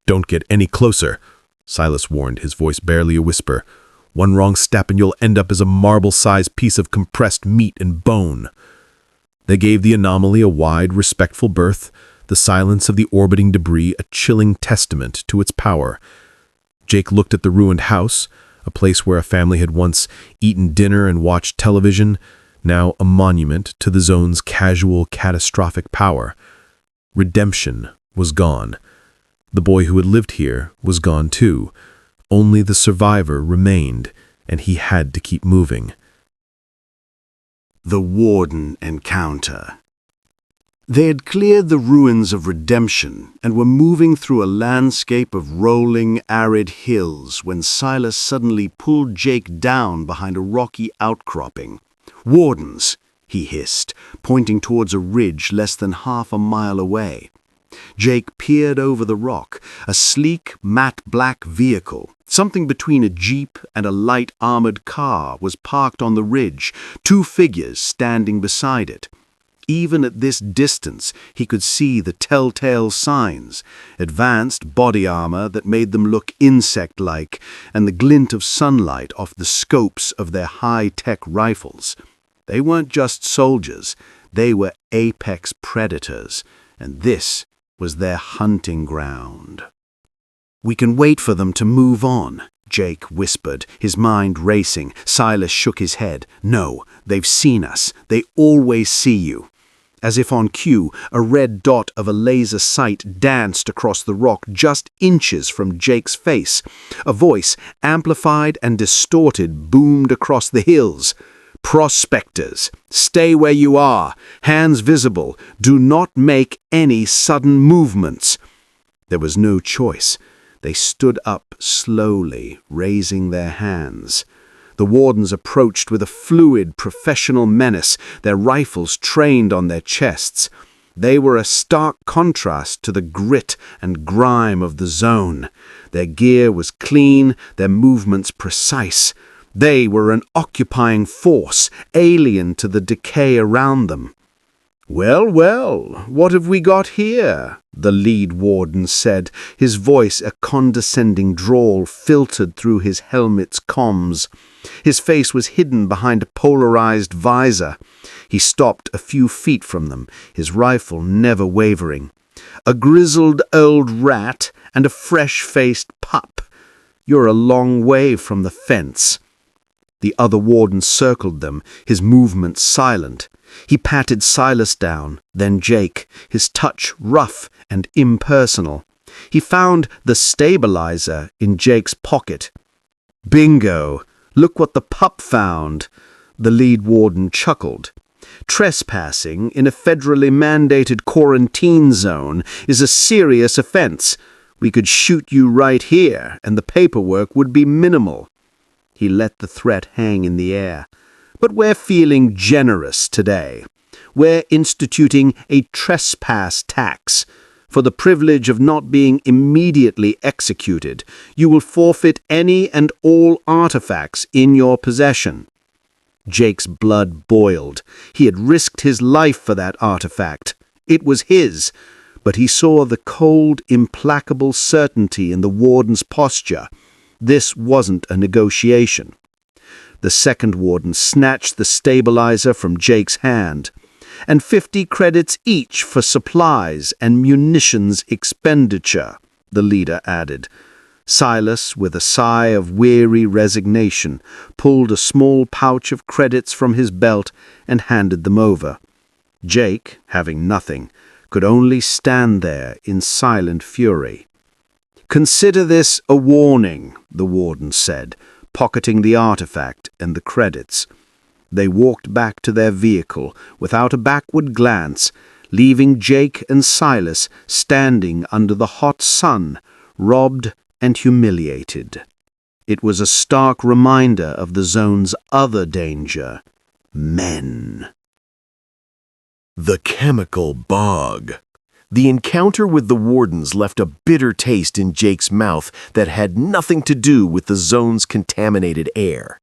"Don't get any closer," Silas warned, his voice barely a whisper. "One wrong step and you'll end up as a marble-sized piece of compressed meat and bone." They gave the anomaly a wide, respectful berth, the silence of the orbiting debris a chilling testament to its power. Jake looked at the ruined house, a place where a family had once eaten dinner and watched television, now a monument to the zone's casual, catastrophic power. Redemption was gone. The boy who had lived here was gone too. Only the survivor remained, and he had to keep moving. The Warden encounter. They had cleared the ruins of Redemption and were moving through a landscape of rolling, arid hills when Silas suddenly pulled Jake down behind a rocky outcropping. "Wardens," he hissed, pointing towards a ridge less than half a mile away. Jake peered over the rock. A sleek, matte black vehicle, something between a jeep and a light armored car, was parked on the ridge, 2 figures standing beside it. Even at this distance, he could see the telltale signs: advanced body armor that made them look insect-like, and the glint of sunlight off the scopes of their high-tech rifles. They weren't just soldiers, they were apex predators, and this was their hunting ground. "We can wait for them to move on," Jake whispered, his mind racing. Silas shook his head. "No, they've seen us. They always see you." As if on cue, a red dot of a laser sight danced across the rock just inches from Jake's face. A voice, amplified and distorted, boomed across the hills. "Prospectors, stay where you are. Hands visible. Do not make any sudden movements." There was no choice. They stood up slowly, raising their hands. The wardens approached with a fluid, professional menace, their rifles trained on their chests. They were a stark contrast to the grit and grime of the zone. Their gear was clean, their movements precise. They were an occupying force, alien to the decay around them. "Well, well, what have we got here?" the lead warden said, his voice a condescending drawl filtered through his helmet's comms. His face was hidden behind a polarized visor. He stopped a few feet from them, his rifle never wavering. "A grizzled old rat and a fresh-faced pup. You're a long way from the fence." The other warden circled them, his movements silent. He patted Silas down, then Jake, his touch rough and impersonal. He found the stabilizer in Jake's pocket. "Bingo! Look what the pup found!" The lead warden chuckled. "Trespassing in a federally mandated quarantine zone is a serious offense. We could shoot you right here, and the paperwork would be minimal." He let the threat hang in the air. "But we're feeling generous today. We're instituting a trespass tax. For the privilege of not being immediately executed, you will forfeit any and all artifacts in your possession." Jake's blood boiled. He had risked his life for that artifact. It was his. But he saw the cold, implacable certainty in the warden's posture. This wasn't a negotiation. The second warden snatched the stabilizer from Jake's hand. "And 50 credits each for supplies and munitions expenditure," the leader added. Silas, with a sigh of weary resignation, pulled a small pouch of credits from his belt and handed them over. Jake, having nothing, could only stand there in silent fury. "Consider this a warning," the warden said, pocketing the artifact and the credits. They walked back to their vehicle without a backward glance, leaving Jake and Silas standing under the hot sun, robbed and humiliated. It was a stark reminder of the zone's other danger: men. The chemical bog. The encounter with the wardens left a bitter taste in Jake's mouth that had nothing to do with the zone's contaminated air.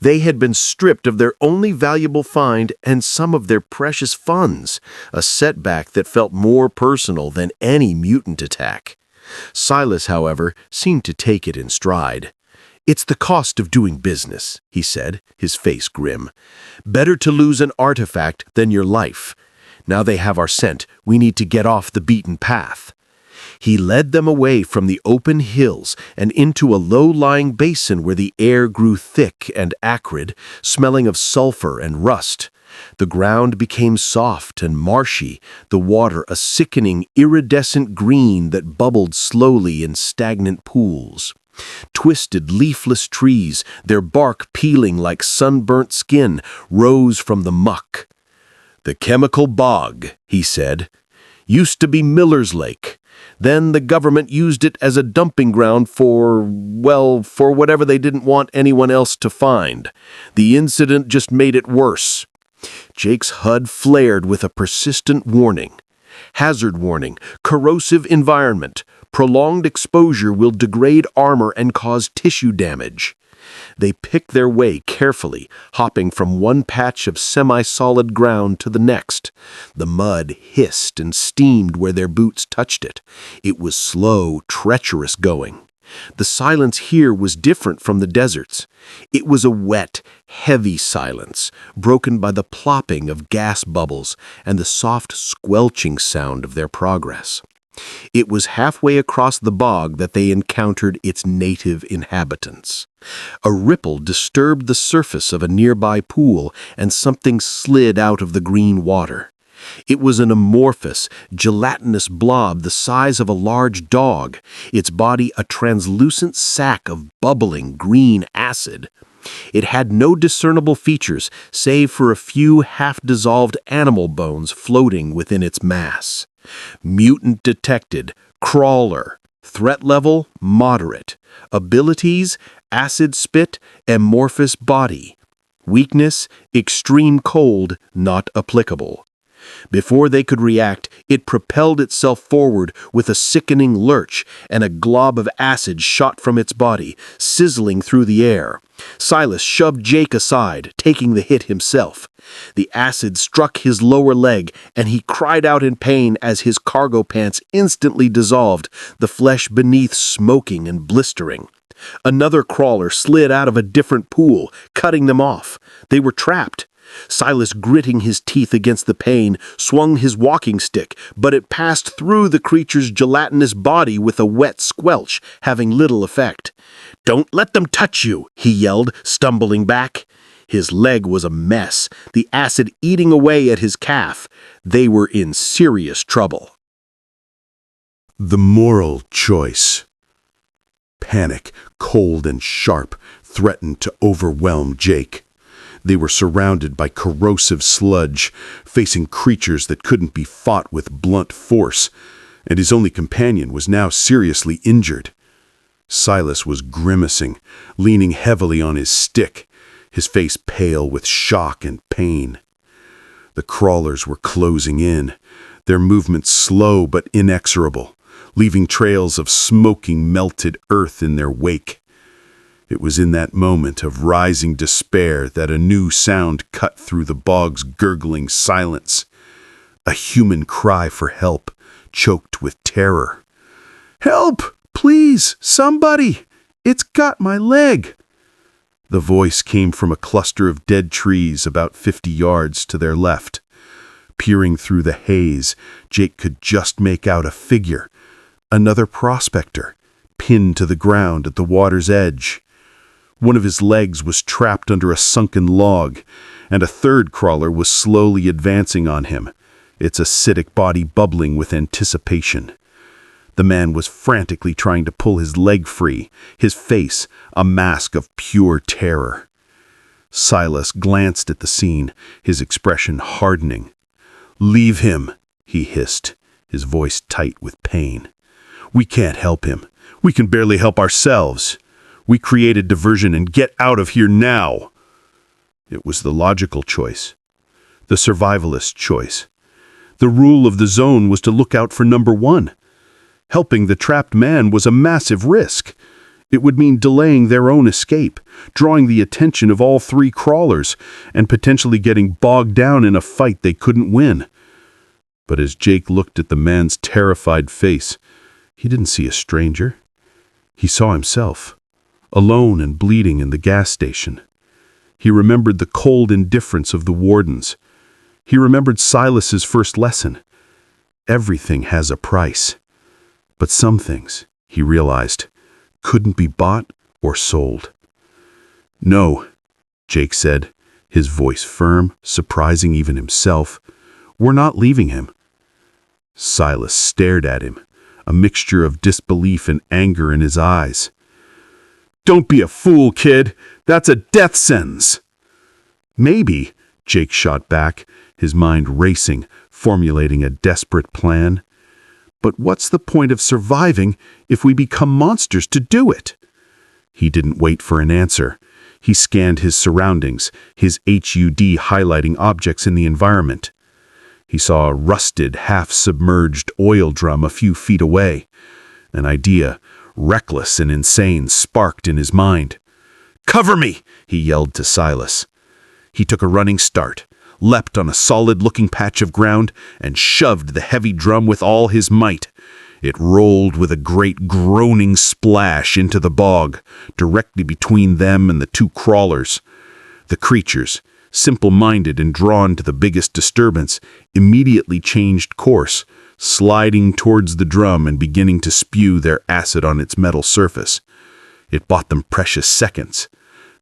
They had been stripped of their only valuable find and some of their precious funds, a setback that felt more personal than any mutant attack. Silas, however, seemed to take it in stride. "It's the cost of doing business," he said, his face grim. "Better to lose an artifact than your life. Now they have our scent, we need to get off the beaten path." He led them away from the open hills and into a low-lying basin where the air grew thick and acrid, smelling of sulfur and rust. The ground became soft and marshy, the water a sickening, iridescent green that bubbled slowly in stagnant pools. Twisted, leafless trees, their bark peeling like sunburnt skin, rose from the muck. "The chemical bog," he said, "used to be Miller's Lake. Then the government used it as a dumping ground for whatever they didn't want anyone else to find. The incident just made it worse." Jake's HUD flared with a persistent warning. "Hazard warning, corrosive environment. Prolonged exposure will degrade armor and cause tissue damage." They picked their way carefully, hopping from one patch of semi-solid ground to the next. The mud hissed and steamed where their boots touched it. It was slow, treacherous going. The silence here was different from the deserts. It was a wet, heavy silence, broken by the plopping of gas bubbles and the soft squelching sound of their progress. It was halfway across the bog that they encountered its native inhabitants. A ripple disturbed the surface of a nearby pool, and something slid out of the green water. It was an amorphous, gelatinous blob the size of a large dog, its body a translucent sack of bubbling green acid. It had no discernible features save for a few half-dissolved animal bones floating within its mass. Mutant detected, crawler, threat level moderate, abilities acid spit, amorphous body, weakness extreme cold not applicable. Before they could react, it propelled itself forward with a sickening lurch, and a glob of acid shot from its body, sizzling through the air. Silas shoved Jake aside, taking the hit himself. The acid struck his lower leg, and he cried out in pain as his cargo pants instantly dissolved, the flesh beneath smoking and blistering. Another crawler slid out of a different pool, cutting them off. They were trapped. Silas, gritting his teeth against the pain, swung his walking stick, but it passed through the creature's gelatinous body with a wet squelch, having little effect. "Don't let them touch you," he yelled, stumbling back. His leg was a mess, the acid eating away at his calf. They were in serious trouble. The moral choice. Panic, cold and sharp, threatened to overwhelm Jake. They were surrounded by corrosive sludge, facing creatures that couldn't be fought with blunt force, and his only companion was now seriously injured. Silas was grimacing, leaning heavily on his stick, his face pale with shock and pain. The crawlers were closing in, their movements slow but inexorable, leaving trails of smoking melted earth in their wake. It was in that moment of rising despair that a new sound cut through the bog's gurgling silence. A human cry for help, choked with terror. "Help! Please, somebody! It's got my leg!" The voice came from a cluster of dead trees about 50 yards to their left. Peering through the haze, Jake could just make out a figure. Another prospector, pinned to the ground at the water's edge. One of his legs was trapped under a sunken log, and a third crawler was slowly advancing on him, its acidic body bubbling with anticipation. The man was frantically trying to pull his leg free, his face a mask of pure terror. Silas glanced at the scene, his expression hardening. "Leave him," he hissed, his voice tight with pain. "We can't help him. We can barely help ourselves. We create a diversion and get out of here now." It was the logical choice, the survivalist choice. The rule of the zone was to look out for number one. Helping the trapped man was a massive risk. It would mean delaying their own escape, drawing the attention of all three crawlers, and potentially getting bogged down in a fight they couldn't win. But as Jake looked at the man's terrified face, he didn't see a stranger. He saw himself, alone and bleeding in the gas station. He remembered the cold indifference of the wardens. He remembered Silas's first lesson. Everything has a price. But some things, he realized, couldn't be bought or sold. "No," Jake said, his voice firm, surprising even himself. "We're not leaving him." Silas stared at him, a mixture of disbelief and anger in his eyes. "Don't be a fool, kid. That's a death sentence." "Maybe," Jake shot back, his mind racing, formulating a desperate plan. "But what's the point of surviving if we become monsters to do it?" He didn't wait for an answer. He scanned his surroundings, his HUD highlighting objects in the environment. He saw a rusted, half-submerged oil drum a few feet away. An idea, reckless and insane, sparked in his mind. "Cover me!" he yelled to Silas. He took a running start, leapt on a solid-looking patch of ground, and shoved the heavy drum with all his might. It rolled with a great groaning splash into the bog, directly between them and the two crawlers. The creatures, simple-minded and drawn to the biggest disturbance, immediately changed course, sliding towards the drum and beginning to spew their acid on its metal surface. It bought them precious seconds.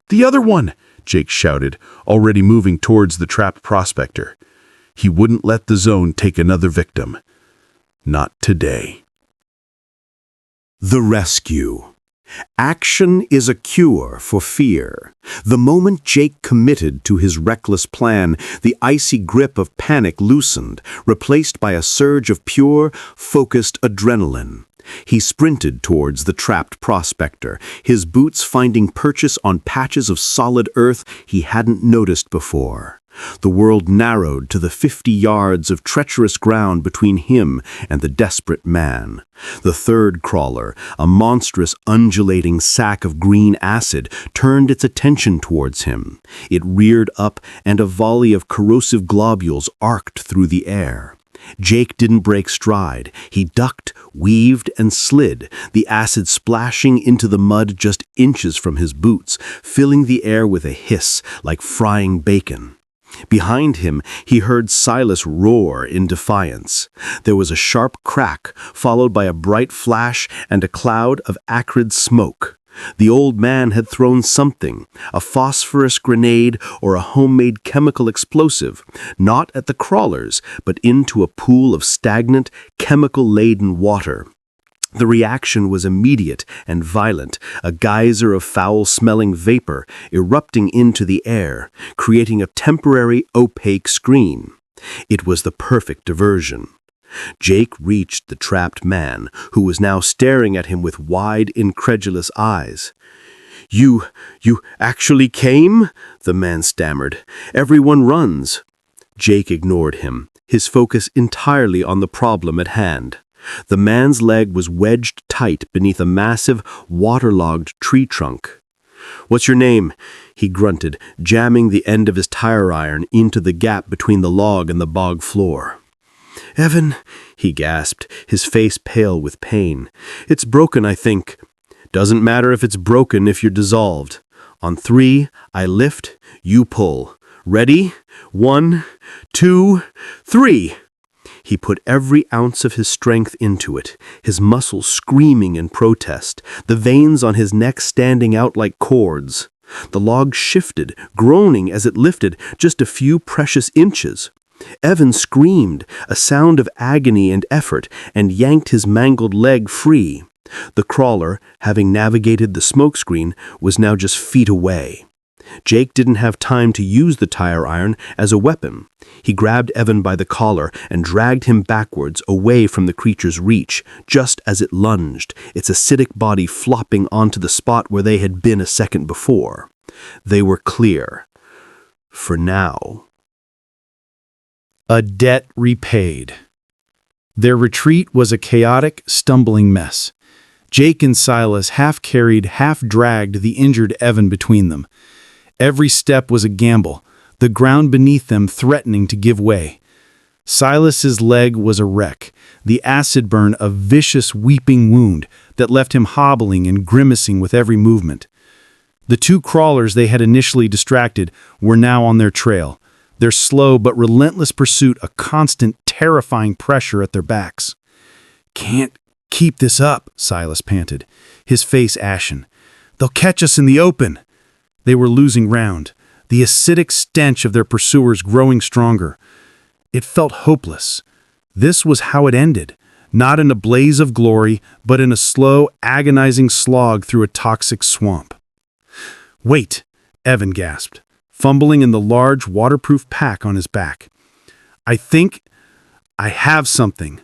"The other one!" Jake shouted, already moving towards the trapped prospector. He wouldn't let the zone take another victim. Not today. The rescue. Action is a cure for fear. The moment Jake committed to his reckless plan, the icy grip of panic loosened, replaced by a surge of pure, focused adrenaline. He sprinted towards the trapped prospector, his boots finding purchase on patches of solid earth he hadn't noticed before. The world narrowed to the 50 yards of treacherous ground between him and the desperate man. The third crawler, a monstrous undulating sack of green acid, turned its attention towards him. It reared up, and a volley of corrosive globules arced through the air. Jake didn't break stride. He ducked, weaved, and slid, the acid splashing into the mud just inches from his boots, filling the air with a hiss like frying bacon. Behind him, he heard Silas roar in defiance. There was a sharp crack, followed by a bright flash and a cloud of acrid smoke. The old man had thrown something, a phosphorus grenade or a homemade chemical explosive, not at the crawlers, but into a pool of stagnant, chemical-laden water. The reaction was immediate and violent, a geyser of foul-smelling vapor erupting into the air, creating a temporary opaque screen. It was the perfect diversion. Jake reached the trapped man, who was now staring at him with wide, incredulous eyes. You actually came?" the man stammered. "Everyone runs." Jake ignored him, his focus entirely on the problem at hand. The man's leg was wedged tight beneath a massive, waterlogged tree trunk. "What's your name?" he grunted, jamming the end of his tire iron into the gap between the log and the bog floor. "Evan," he gasped, his face pale with pain. "It's broken, I think." "Doesn't matter if it's broken if you're dissolved. On 3, I lift, you pull. Ready? 1, 2, 3. He put every ounce of his strength into it, his muscles screaming in protest, the veins on his neck standing out like cords. The log shifted, groaning as it lifted just a few precious inches. Evan screamed, a sound of agony and effort, and yanked his mangled leg free. The crawler, having navigated the smokescreen, was now just feet away. Jake didn't have time to use the tire iron as a weapon. He grabbed Evan by the collar and dragged him backwards away from the creature's reach, just as it lunged, its acidic body flopping onto the spot where they had been a second before. They were clear. For now. A debt repaid. Their retreat was a chaotic, stumbling mess. Jake and Silas half-carried, half-dragged the injured Evan between them. Every step was a gamble, the ground beneath them threatening to give way. Silas's leg was a wreck, the acid burn a vicious weeping wound that left him hobbling and grimacing with every movement. The two crawlers they had initially distracted were now on their trail, their slow but relentless pursuit a constant, terrifying pressure at their backs. "Can't keep this up," Silas panted, his face ashen. "They'll catch us in the open." They were losing ground, the acidic stench of their pursuers growing stronger. It felt hopeless. This was how it ended, not in a blaze of glory, but in a slow, agonizing slog through a toxic swamp. "Wait," Evan gasped, fumbling in the large, waterproof pack on his back. "I think I have something."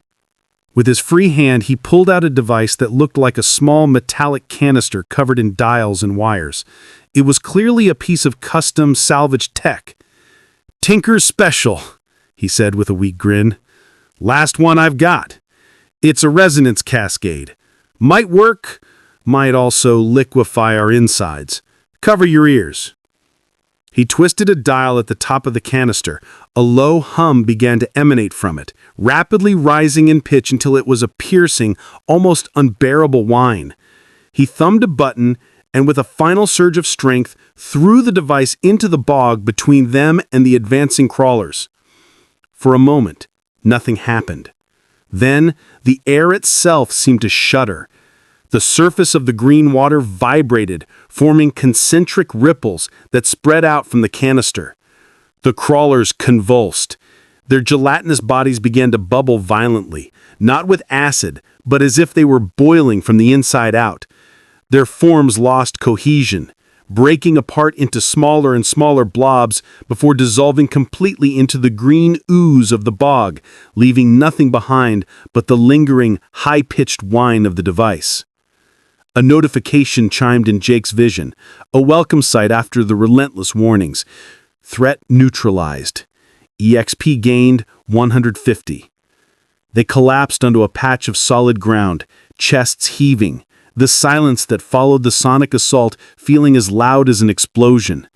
With his free hand, he pulled out a device that looked like a small metallic canister covered in dials and wires. It was clearly a piece of custom salvage tech. "Tinker's Special," he said with a weak grin. "Last one I've got. It's a resonance cascade. Might work, might also liquefy our insides. Cover your ears." He twisted a dial at the top of the canister. A low hum began to emanate from it, rapidly rising in pitch until it was a piercing, almost unbearable whine. He thumbed a button and, with a final surge of strength, threw the device into the bog between them and the advancing crawlers. For a moment, nothing happened. Then, the air itself seemed to shudder. The surface of the green water vibrated, forming concentric ripples that spread out from the canister. The crawlers convulsed. Their gelatinous bodies began to bubble violently, not with acid, but as if they were boiling from the inside out. Their forms lost cohesion, breaking apart into smaller and smaller blobs before dissolving completely into the green ooze of the bog, leaving nothing behind but the lingering, high-pitched whine of the device. A notification chimed in Jake's vision, a welcome sight after the relentless warnings. Threat neutralized. EXP gained 150. They collapsed onto a patch of solid ground, chests heaving, the silence that followed the sonic assault feeling as loud as an explosion.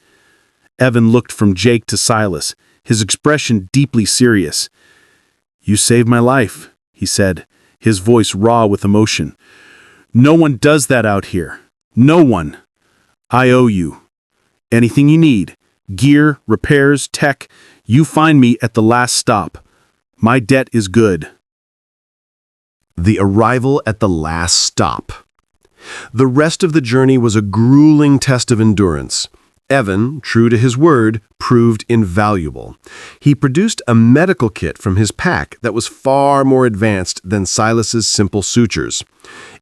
Evan looked from Jake to Silas, his expression deeply serious. "You saved my life," he said, his voice raw with emotion. "No one does that out here. No one. I owe you. Anything you need, gear, repairs, tech, you find me at the last stop. My debt is good." The arrival at the last stop. The rest of the journey was a grueling test of endurance. Evan, true to his word, proved invaluable. He produced a medical kit from his pack that was far more advanced than Silas's simple sutures.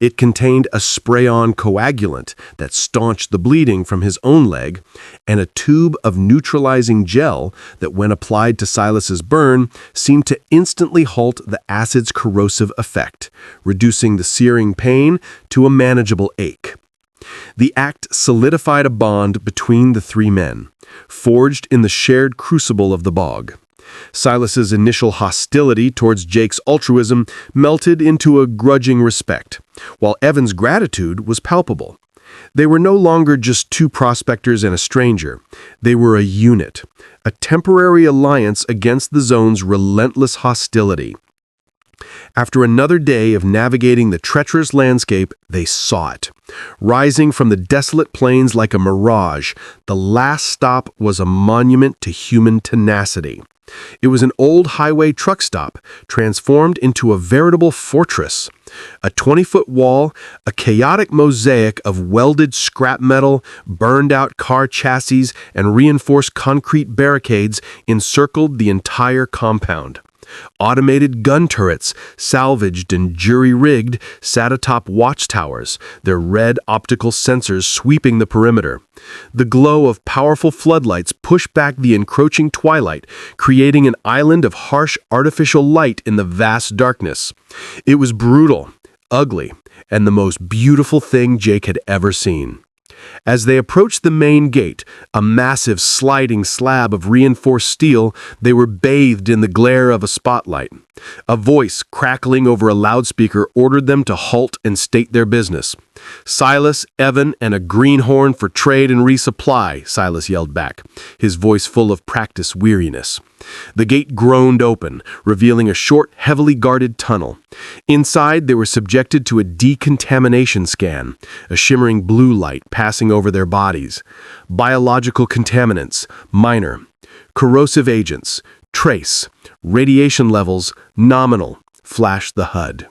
It contained a spray-on coagulant that staunched the bleeding from his own leg, and a tube of neutralizing gel that, when applied to Silas's burn, seemed to instantly halt the acid's corrosive effect, reducing the searing pain to a manageable ache. The act solidified a bond between the three men, forged in the shared crucible of the bog. Silas's initial hostility towards Jake's altruism melted into a grudging respect, while Evan's gratitude was palpable. They were no longer just two prospectors and a stranger. They were a unit, a temporary alliance against the zone's relentless hostility. After another day of navigating the treacherous landscape, they saw it. Rising from the desolate plains like a mirage, the last stop was a monument to human tenacity. It was an old highway truck stop, transformed into a veritable fortress. A 20-foot wall, a chaotic mosaic of welded scrap metal, burned-out car chassis, and reinforced concrete barricades encircled the entire compound. Automated gun turrets, salvaged and jury-rigged, sat atop watchtowers, their red optical sensors sweeping the perimeter. The glow of powerful floodlights pushed back the encroaching twilight, creating an island of harsh artificial light in the vast darkness. It was brutal, ugly, and the most beautiful thing Jake had ever seen. As they approached the main gate, a massive sliding slab of reinforced steel, they were bathed in the glare of a spotlight. A voice crackling over a loudspeaker ordered them to halt and state their business. "Silas, Evan, and a greenhorn for trade and resupply," Silas yelled back, his voice full of practice weariness. The gate groaned open, revealing a short, heavily guarded tunnel. Inside, they were subjected to a decontamination scan, a shimmering blue light passing over their bodies. Biological contaminants, minor. Corrosive agents, trace. Radiation levels, nominal, flashed the HUD.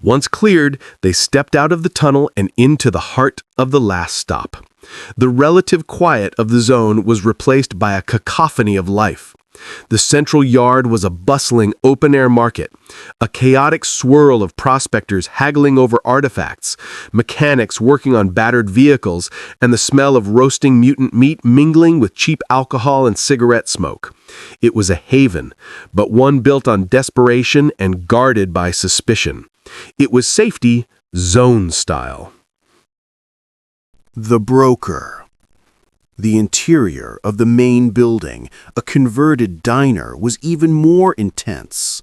Once cleared, they stepped out of the tunnel and into the heart of the last stop. The relative quiet of the zone was replaced by a cacophony of life. The central yard was a bustling open-air market, a chaotic swirl of prospectors haggling over artifacts, mechanics working on battered vehicles, and the smell of roasting mutant meat mingling with cheap alcohol and cigarette smoke. It was a haven, but one built on desperation and guarded by suspicion. It was safety, zone style. The broker. The interior of the main building, a converted diner, was even more intense.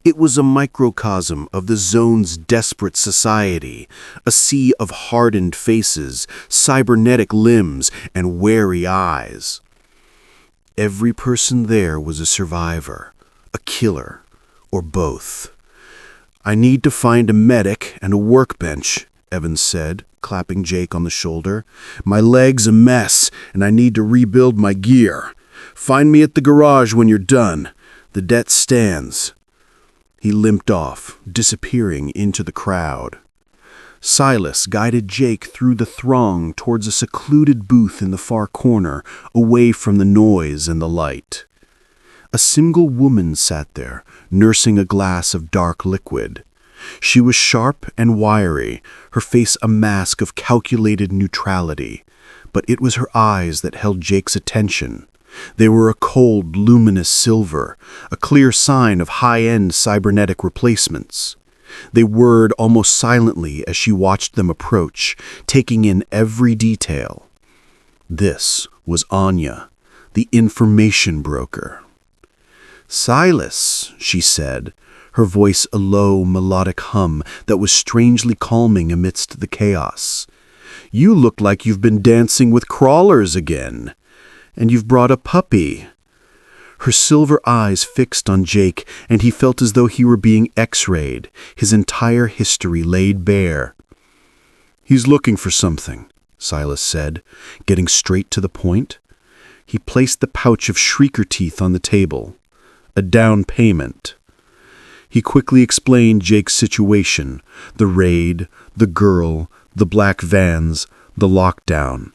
It was a microcosm of the zone's desperate society, a sea of hardened faces, cybernetic limbs, and wary eyes. Every person there was a survivor, a killer, or both. "I need to find a medic and a workbench," Evans said, clapping Jake on the shoulder. "My leg's a mess, and I need to rebuild my gear. Find me at the garage when you're done. The debt stands." He limped off, disappearing into the crowd. Silas guided Jake through the throng towards a secluded booth in the far corner, away from the noise and the light. A single woman sat there, nursing a glass of dark liquid. She was sharp and wiry, her face a mask of calculated neutrality, but it was her eyes that held Jake's attention. They were a cold, luminous silver, a clear sign of high-end cybernetic replacements. They whirred almost silently as she watched them approach, taking in every detail. This was Anya, the information broker. "Silas," she said, her voice a low, melodic hum that was strangely calming amidst the chaos. "You look like you've been dancing with crawlers again. And you've brought a puppy." Her silver eyes fixed on Jake, and he felt as though he were being x-rayed, his entire history laid bare. "He's looking for something," Silas said, getting straight to the point. He placed the pouch of shrieker teeth on the table. "A down payment." He quickly explained Jake's situation, the raid, the girl, the black vans, the lockdown.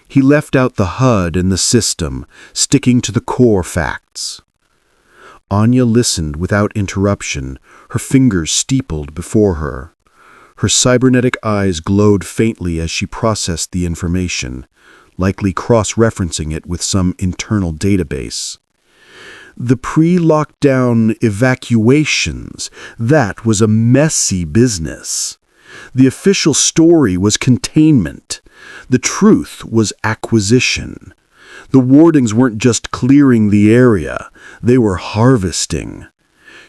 He left out the HUD and the system, sticking to the core facts. Anya listened without interruption, her fingers steepled before her. Her cybernetic eyes glowed faintly as she processed the information, likely cross-referencing it with some internal database. The pre-lockdown evacuations, that was a messy business. The official story was containment. The truth was acquisition. The wardings weren't just clearing the area, they were harvesting.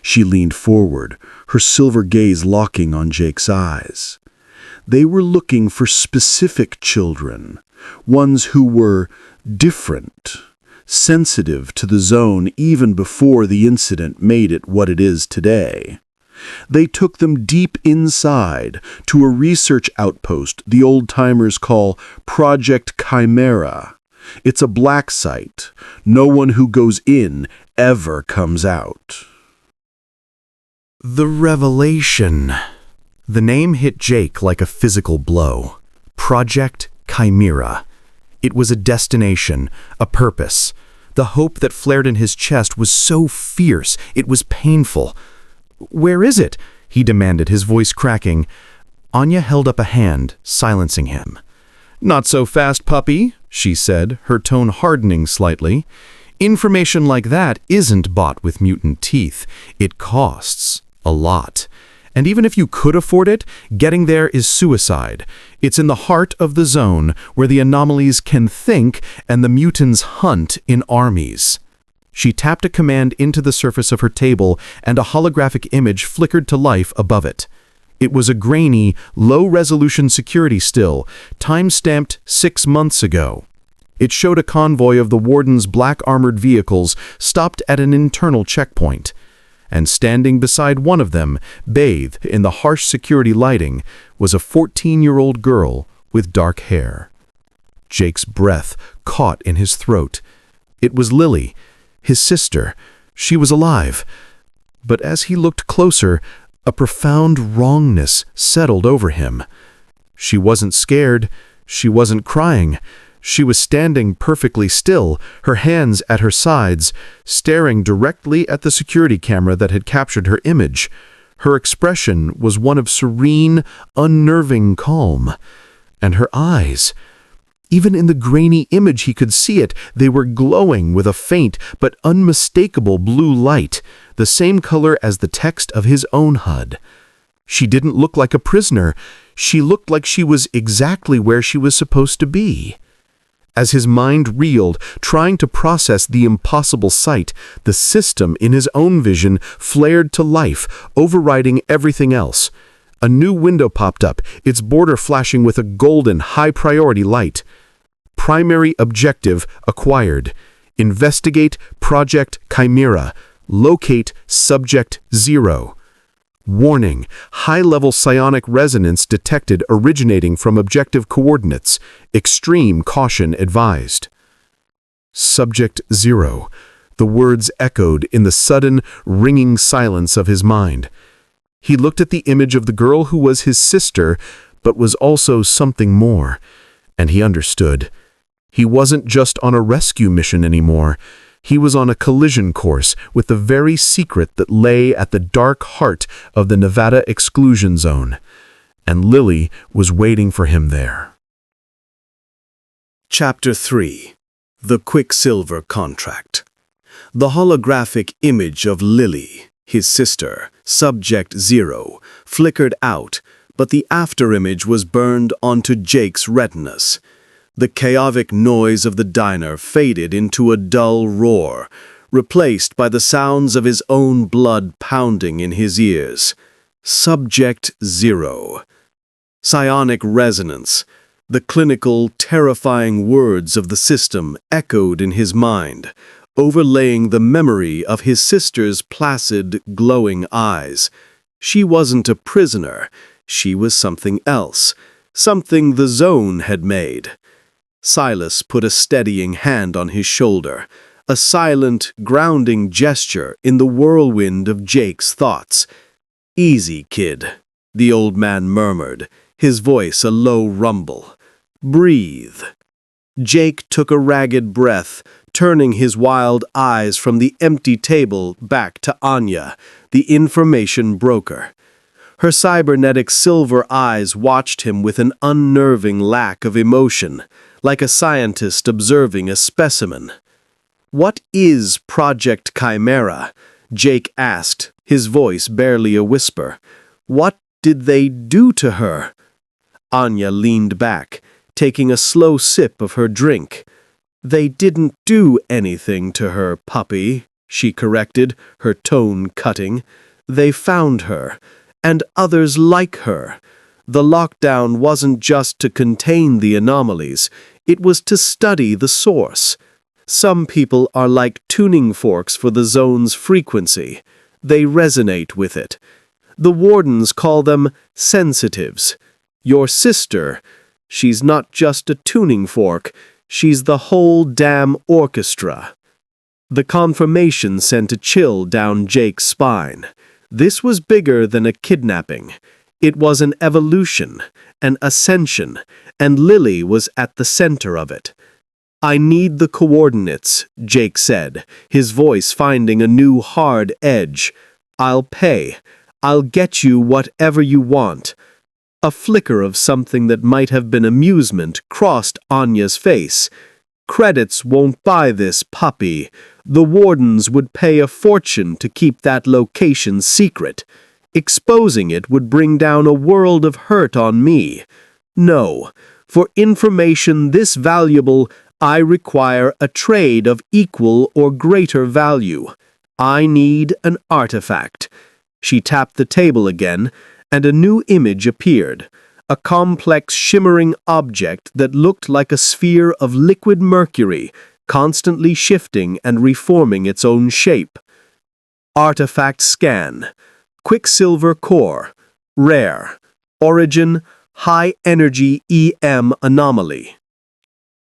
She leaned forward, her silver gaze locking on Jake's eyes. They were looking for specific children, ones who were different, sensitive to the zone even before the incident made it what it is today. They took them deep inside to a research outpost the old-timers call Project Chimera. It's a black site. No one who goes in ever comes out. The revelation. The name hit Jake like a physical blow. Project Chimera. It was a destination, a purpose. The hope that flared in his chest was so fierce, it was painful. "Where is it?" he demanded, his voice cracking. Anya held up a hand, silencing him. "Not so fast, puppy," she said, her tone hardening slightly. "Information like that isn't bought with mutant teeth. It costs a lot. And even if you could afford it, getting there is suicide. It's in the heart of the zone, where the anomalies can think and the mutants hunt in armies." She tapped a command into the surface of her table, and a holographic image flickered to life above it. It was a grainy, low-resolution security still, time-stamped 6 months ago. It showed a convoy of the Warden's black-armored vehicles stopped at an internal checkpoint. And standing beside one of them, bathed in the harsh security lighting, was a 14-year-old girl with dark hair. Jake's breath caught in his throat. It was Lily, his sister. She was alive. But as he looked closer, a profound wrongness settled over him. She wasn't scared. She wasn't crying. She was standing perfectly still, her hands at her sides, staring directly at the security camera that had captured her image. Her expression was one of serene, unnerving calm. And her eyes. Even in the grainy image he could see it, they were glowing with a faint but unmistakable blue light, the same color as the text of his own HUD. She didn't look like a prisoner. She looked like she was exactly where she was supposed to be. As his mind reeled, trying to process the impossible sight, the system in his own vision flared to life, overriding everything else. A new window popped up, its border flashing with a golden, high-priority light. Primary objective acquired. Investigate Project Chimera. Locate Subject 0. Warning: high-level psionic resonance detected originating from objective coordinates. Extreme caution advised. Subject 0. The words echoed in the sudden, ringing silence of his mind. He looked at the image of the girl who was his sister, but was also something more, and he understood. He wasn't just on a rescue mission anymore. He was on a collision course with the very secret that lay at the dark heart of the Nevada Exclusion Zone, and Lily was waiting for him there. Chapter 3. The Quicksilver Contract. The holographic image of Lily, his sister, Subject 0, flickered out, but the afterimage was burned onto Jake's retinas. The chaotic noise of the diner faded into a dull roar, replaced by the sounds of his own blood pounding in his ears. Subject 0. Psionic resonance. The clinical, terrifying words of the system echoed in his mind, overlaying the memory of his sister's placid, glowing eyes. She wasn't a prisoner. She was something else, something the zone had made. Silas put a steadying hand on his shoulder, a silent, grounding gesture in the whirlwind of Jake's thoughts. "Easy, kid," the old man murmured, his voice a low rumble. "Breathe." Jake took a ragged breath, turning his wild eyes from the empty table back to Anya, the information broker. Her cybernetic silver eyes watched him with an unnerving lack of emotion, like a scientist observing a specimen. "What is Project Chimera?" Jake asked, his voice barely a whisper. "What did they do to her?" Anya leaned back, taking a slow sip of her drink. "They didn't do anything to her, puppy," she corrected, her tone cutting. "They found her, and others like her. The lockdown wasn't just to contain the anomalies, it was to study the source. Some people are like tuning forks for the zone's frequency. They resonate with it. The wardens call them sensitives. Your sister, she's not just a tuning fork, she's the whole damn orchestra." The confirmation sent a chill down Jake's spine. This was bigger than a kidnapping. It was an evolution, an ascension, and Lily was at the center of it. "I need the coordinates," Jake said, his voice finding a new hard edge. "I'll pay. I'll get you whatever you want." A flicker of something that might have been amusement crossed Anya's face. "Credits won't buy this, puppy. The wardens would pay a fortune to keep that location secret. Exposing it would bring down a world of hurt on me. No, for information this valuable, I require a trade of equal or greater value. I need an artifact." She tapped the table again, and a new image appeared, a complex shimmering object that looked like a sphere of liquid mercury, constantly shifting and reforming its own shape. Artifact scan. Quicksilver core. Rare. Origin, high-energy EM anomaly.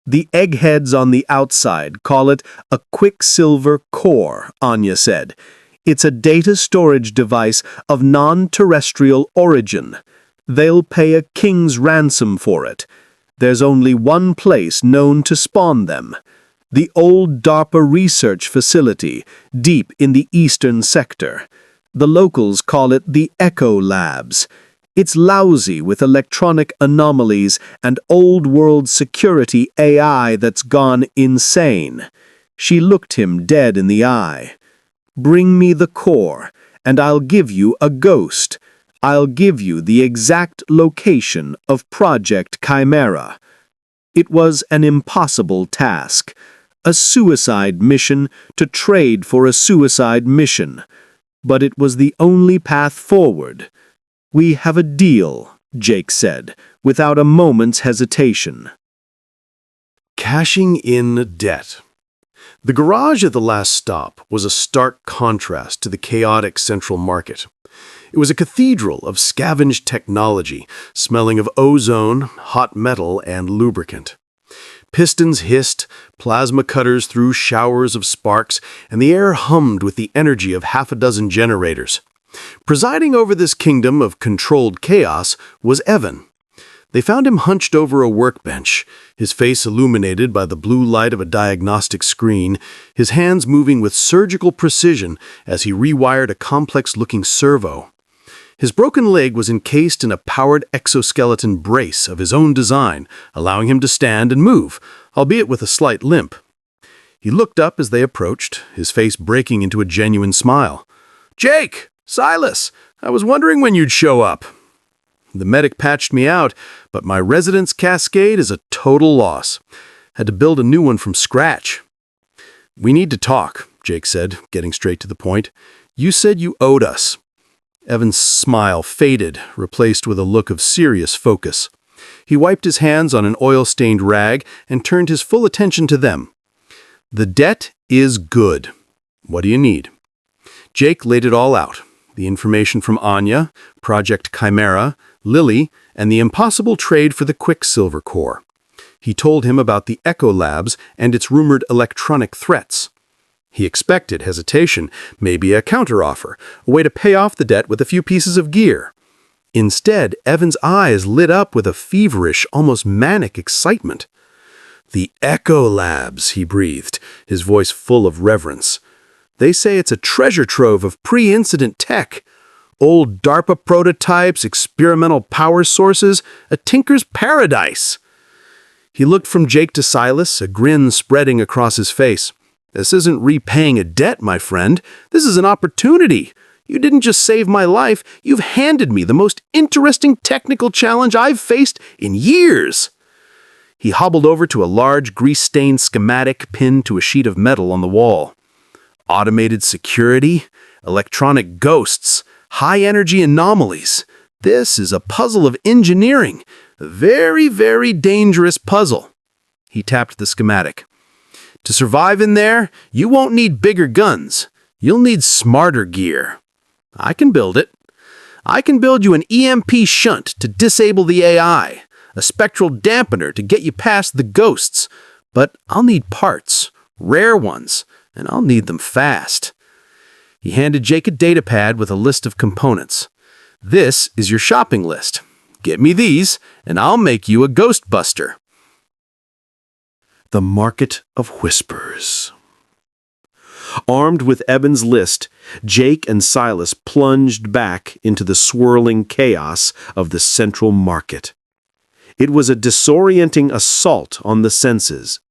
The eggheads on the outside call it a Quicksilver core, Anya said. It's a data storage device of non-terrestrial origin. They'll pay a king's ransom for it. There's only one place known to spawn them. The old DARPA research facility, deep in the eastern sector. The locals call it the Echo Labs. It's lousy with electronic anomalies and old-world security AI that's gone insane. She looked him dead in the eye. "Bring me the core, and I'll give you a ghost. I'll give you the exact location of Project Chimera." It was an impossible task, a suicide mission to trade for a suicide mission. But it was the only path forward. "We have a deal," Jake said, without a moment's hesitation. Cashing in debt. The garage at the last stop was a stark contrast to the chaotic central market. It was a cathedral of scavenged technology, smelling of ozone, hot metal, and lubricant. Pistons hissed, plasma cutters threw showers of sparks, and the air hummed with the energy of half a dozen generators. Presiding over this kingdom of controlled chaos was Evan. They found him hunched over a workbench, his face illuminated by the blue light of a diagnostic screen, his hands moving with surgical precision as he rewired a complex-looking servo. His broken leg was encased in a powered exoskeleton brace of his own design, allowing him to stand and move, albeit with a slight limp. He looked up as they approached, his face breaking into a genuine smile. "Jake! Silas! I was wondering when you'd show up." "The medic patched me out, but my residence cascade is a total loss. Had to build a new one from scratch." "We need to talk," Jake said, getting straight to the point. "You said you owed us." Evan's smile faded, replaced with a look of serious focus. He wiped his hands on an oil-stained rag and turned his full attention to them. "The debt is good. What do you need?" Jake laid it all out. The information from Anya, Project Chimera, Lily, and the impossible trade for the Quicksilver Core. He told him about the Echo Labs and its rumored electronic threats. He expected hesitation, maybe a counteroffer, a way to pay off the debt with a few pieces of gear. Instead, Evan's eyes lit up with a feverish, almost manic excitement. "The Echo Labs," he breathed, his voice full of reverence. "They say it's a treasure trove of pre-incident tech. Old DARPA prototypes, experimental power sources, a tinker's paradise." He looked from Jake to Silas, a grin spreading across his face. "This isn't repaying a debt, my friend. This is an opportunity. You didn't just save my life, you've handed me the most interesting technical challenge I've faced in years." He hobbled over to a large, grease-stained schematic pinned to a sheet of metal on the wall. Automated security, electronic ghosts, high-energy anomalies. This is a puzzle of engineering. A very, very dangerous puzzle. He tapped the schematic. "To survive in there, you won't need bigger guns. You'll need smarter gear. I can build it. I can build you an EMP shunt to disable the AI, a spectral dampener to get you past the ghosts. But I'll need parts, rare ones, and I'll need them fast." He handed Jake a datapad with a list of components. "This is your shopping list. Get me these, and I'll make you a Ghostbuster." The Market of Whispers. Armed with Evan's list, Jake and Silas plunged back into the swirling chaos of the central market. It was a disorienting assault on the senses.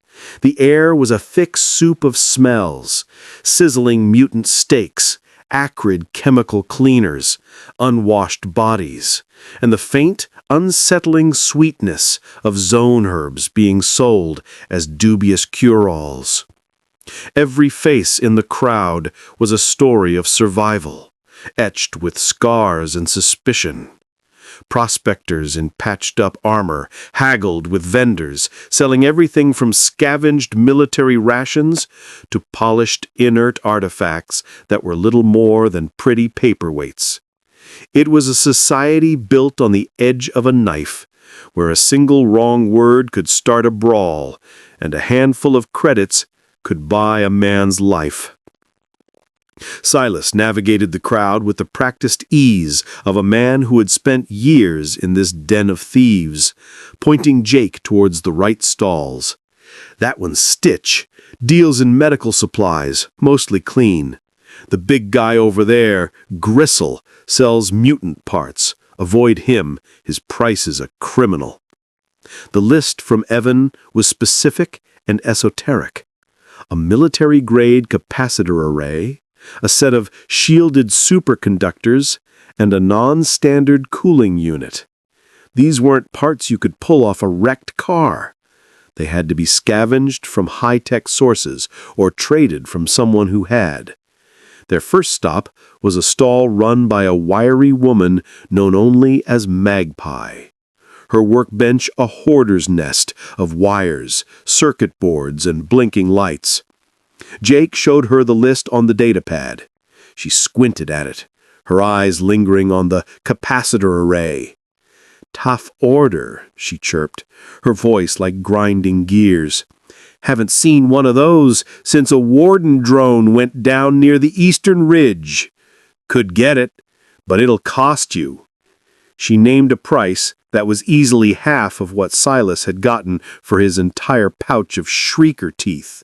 The air was a thick soup of smells, sizzling mutant steaks, acrid chemical cleaners, unwashed bodies, and the faint, unsettling sweetness of zone herbs being sold as dubious cure-alls. Every face in the crowd was a story of survival, etched with scars and suspicion. Prospectors in patched-up armor haggled with vendors, selling everything from scavenged military rations to polished inert artifacts that were little more than pretty paperweights. It was a society built on the edge of a knife, where a single wrong word could start a brawl, and a handful of credits could buy a man's life. Silas navigated the crowd with the practiced ease of a man who had spent years in this den of thieves, pointing Jake towards the right stalls. "That one's Stitch, deals in medical supplies, mostly clean. The big guy over there, Gristle, sells mutant parts. Avoid him, his price is a criminal." The list from Evan was specific and esoteric. A military-grade capacitor array, a set of shielded superconductors, and a non-standard cooling unit. These weren't parts you could pull off a wrecked car. They had to be scavenged from high-tech sources or traded from someone who had. Their first stop was a stall run by a wiry woman known only as Magpie. Her workbench a hoarder's nest of wires, circuit boards, and blinking lights. Jake showed her the list on the datapad. She squinted at it, her eyes lingering on the capacitor array. "Tough order," she chirped, her voice like grinding gears. "Haven't seen one of those since a Warden drone went down near the Eastern Ridge. Could get it, but it'll cost you." She named a price that was easily half of what Silas had gotten for his entire pouch of shrieker teeth.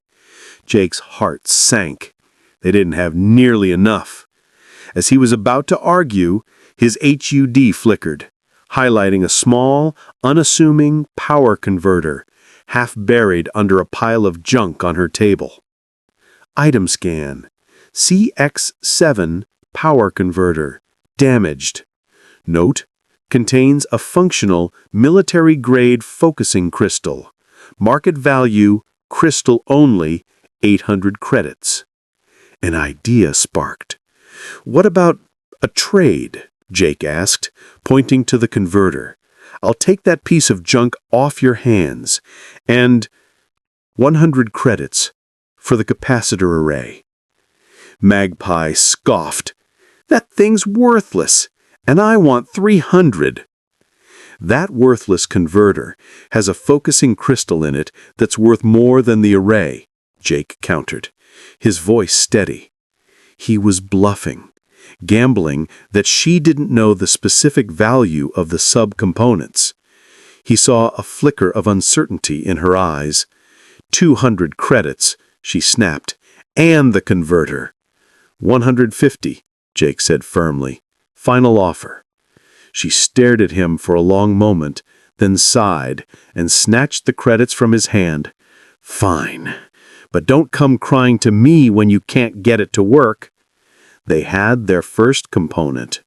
Jake's heart sank. They didn't have nearly enough. As he was about to argue, his HUD flickered, highlighting a small, unassuming power converter, half buried under a pile of junk on her table. Item scan. CX7 power converter. Damaged. Note: contains a functional, military-grade focusing crystal. Market value, crystal only, 800 credits. An idea sparked. "What about a trade?" Jake asked, pointing to the converter. "I'll take that piece of junk off your hands. And 100 credits for the capacitor array." Magpie scoffed. "That thing's worthless, and I want 300. "That worthless converter has a focusing crystal in it that's worth more than the array," Jake countered, his voice steady. He was bluffing, gambling that she didn't know the specific value of the subcomponents. He saw a flicker of uncertainty in her eyes. 200 credits, she snapped, "and the converter." 150, Jake said firmly. "Final offer." She stared at him for a long moment, then sighed and snatched the credits from his hand. "Fine, but don't come crying to me when you can't get it to work." They had their first component.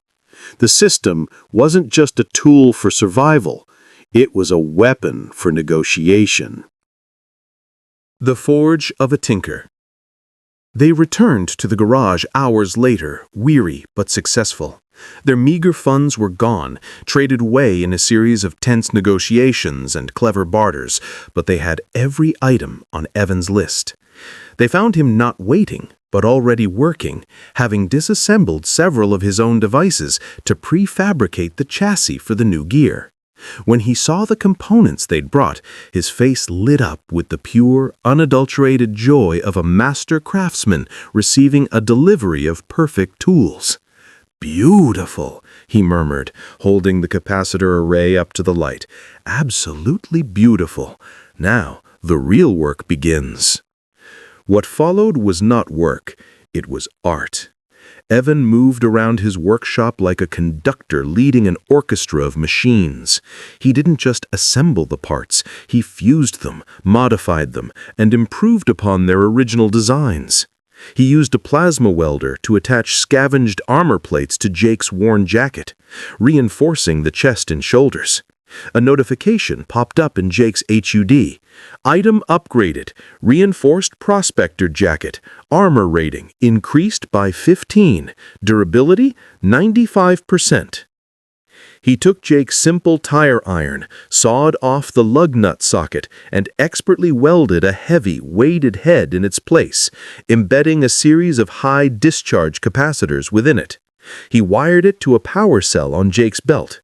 The system wasn't just a tool for survival, it was a weapon for negotiation. The Forge of a Tinker. They returned to the garage hours later, weary but successful. Their meager funds were gone, traded away in a series of tense negotiations and clever barters, but they had every item on Evan's list. They found him not waiting, but already working, having disassembled several of his own devices to prefabricate the chassis for the new gear. When he saw the components they'd brought, his face lit up with the pure, unadulterated joy of a master craftsman receiving a delivery of perfect tools. "Beautiful," he murmured, holding the capacitor array up to the light. "Absolutely beautiful. Now, the real work begins." What followed was not work, it was art. Evan moved around his workshop like a conductor leading an orchestra of machines. He didn't just assemble the parts, he fused them, modified them, and improved upon their original designs. He used a plasma welder to attach scavenged armor plates to Jake's worn jacket, reinforcing the chest and shoulders. A notification popped up in Jake's HUD. "Item upgraded. Reinforced prospector jacket. Armor rating increased by 15. Durability 95%. He took Jake's simple tire iron, sawed off the lug nut socket, and expertly welded a heavy, weighted head in its place, embedding a series of high-discharge capacitors within it. He wired it to a power cell on Jake's belt.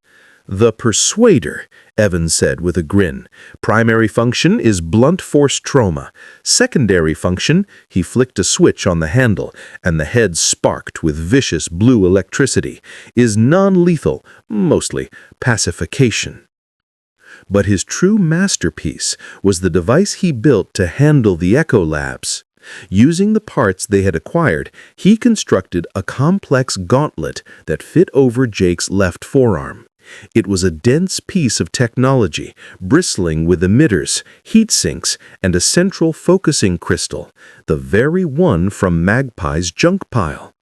"The Persuader," Evans said with a grin. "Primary function is blunt force trauma. Secondary function," he flicked a switch on the handle, and the head sparked with vicious blue electricity, "is non-lethal, mostly pacification." But his true masterpiece was the device he built to handle the Echo Labs. Using the parts they had acquired, he constructed a complex gauntlet that fit over Jake's left forearm. It was a dense piece of technology, bristling with emitters, heat sinks, and a central focusing crystal, the very one from Magpie's junk pile.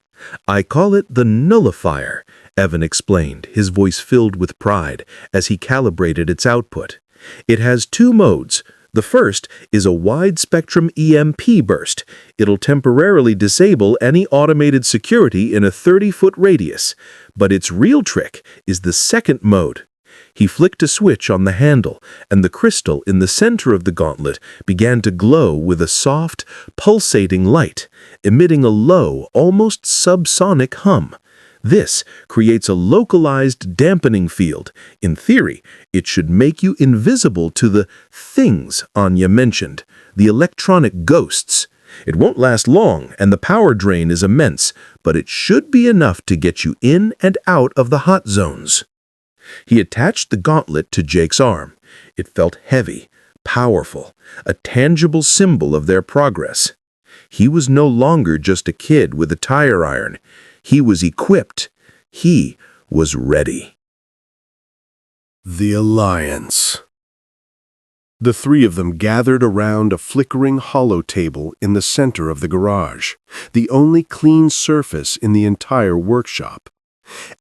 "I call it the Nullifier," Evan explained, his voice filled with pride, as he calibrated its output. "It has two modes, The first is a wide-spectrum EMP burst. It'll temporarily disable any automated security in a 30-foot radius. But its real trick is the second mode. He flicked a switch on the handle, and the crystal in the center of the gauntlet began to glow with a soft, pulsating light, emitting a low, almost subsonic hum. This creates a localized dampening field. In theory, it should make you invisible to the things Anya mentioned, the electronic ghosts. It won't last long, and the power drain is immense, but it should be enough to get you in and out of the hot zones. He attached the gauntlet to Jake's arm. It felt heavy, powerful, a tangible symbol of their progress. He was no longer just a kid with a tire iron. He was equipped. He was ready. The Alliance. The three of them gathered around a flickering hollow table in the center of the garage, the only clean surface in the entire workshop.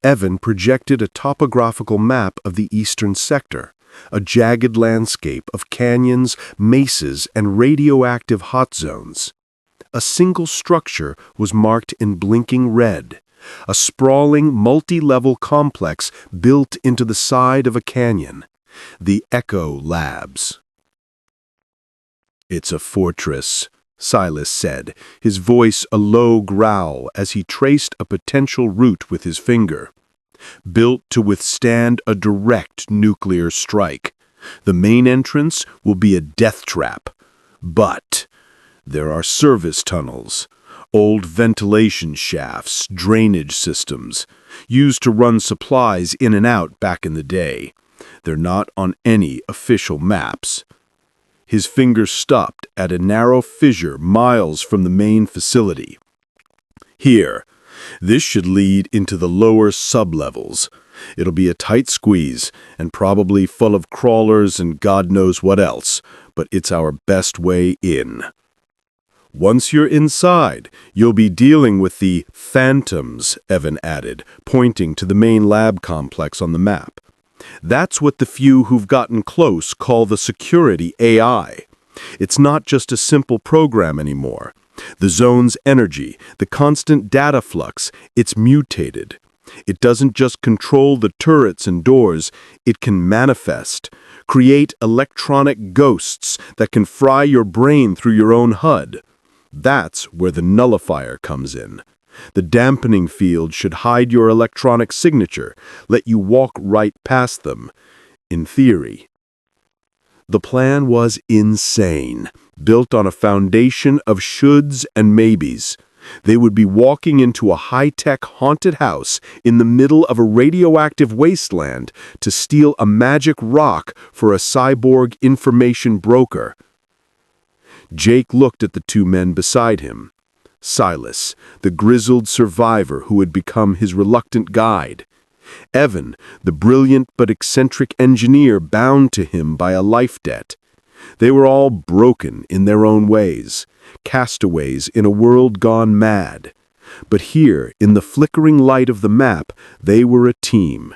Evan projected a topographical map of the eastern sector, a jagged landscape of canyons, mesas, and radioactive hot zones. A single structure was marked in blinking red, a sprawling, multi-level complex built into the side of a canyon, the Echo Labs. "It's a fortress," Silas said, his voice a low growl as he traced a potential route with his finger. "Built to withstand a direct nuclear strike. The main entrance will be a death trap. But there are service tunnels, old ventilation shafts, drainage systems, used to run supplies in and out back in the day. They're not on any official maps." His finger stopped at a narrow fissure miles from the main facility. "Here, this should lead into the lower sublevels. It'll be a tight squeeze, and probably full of crawlers and God knows what else, but it's our best way in. Once you're inside, you'll be dealing with the phantoms," Evan added, pointing to the main lab complex on the map. "That's what the few who've gotten close call the security AI. It's not just a simple program anymore. The zone's energy, the constant data flux, it's mutated. It doesn't just control the turrets and doors, it can manifest, create electronic ghosts that can fry your brain through your own HUD. That's where the nullifier comes in. The dampening field should hide your electronic signature, let you walk right past them, in theory." The plan was insane, built on a foundation of shoulds and maybes. They would be walking into a high-tech haunted house in the middle of a radioactive wasteland to steal a magic rock for a cyborg information broker. Jake looked at the two men beside him. Silas, the grizzled survivor who had become his reluctant guide. Evan, the brilliant but eccentric engineer bound to him by a life debt. They were all broken in their own ways, castaways in a world gone mad. But here, in the flickering light of the map, they were a team.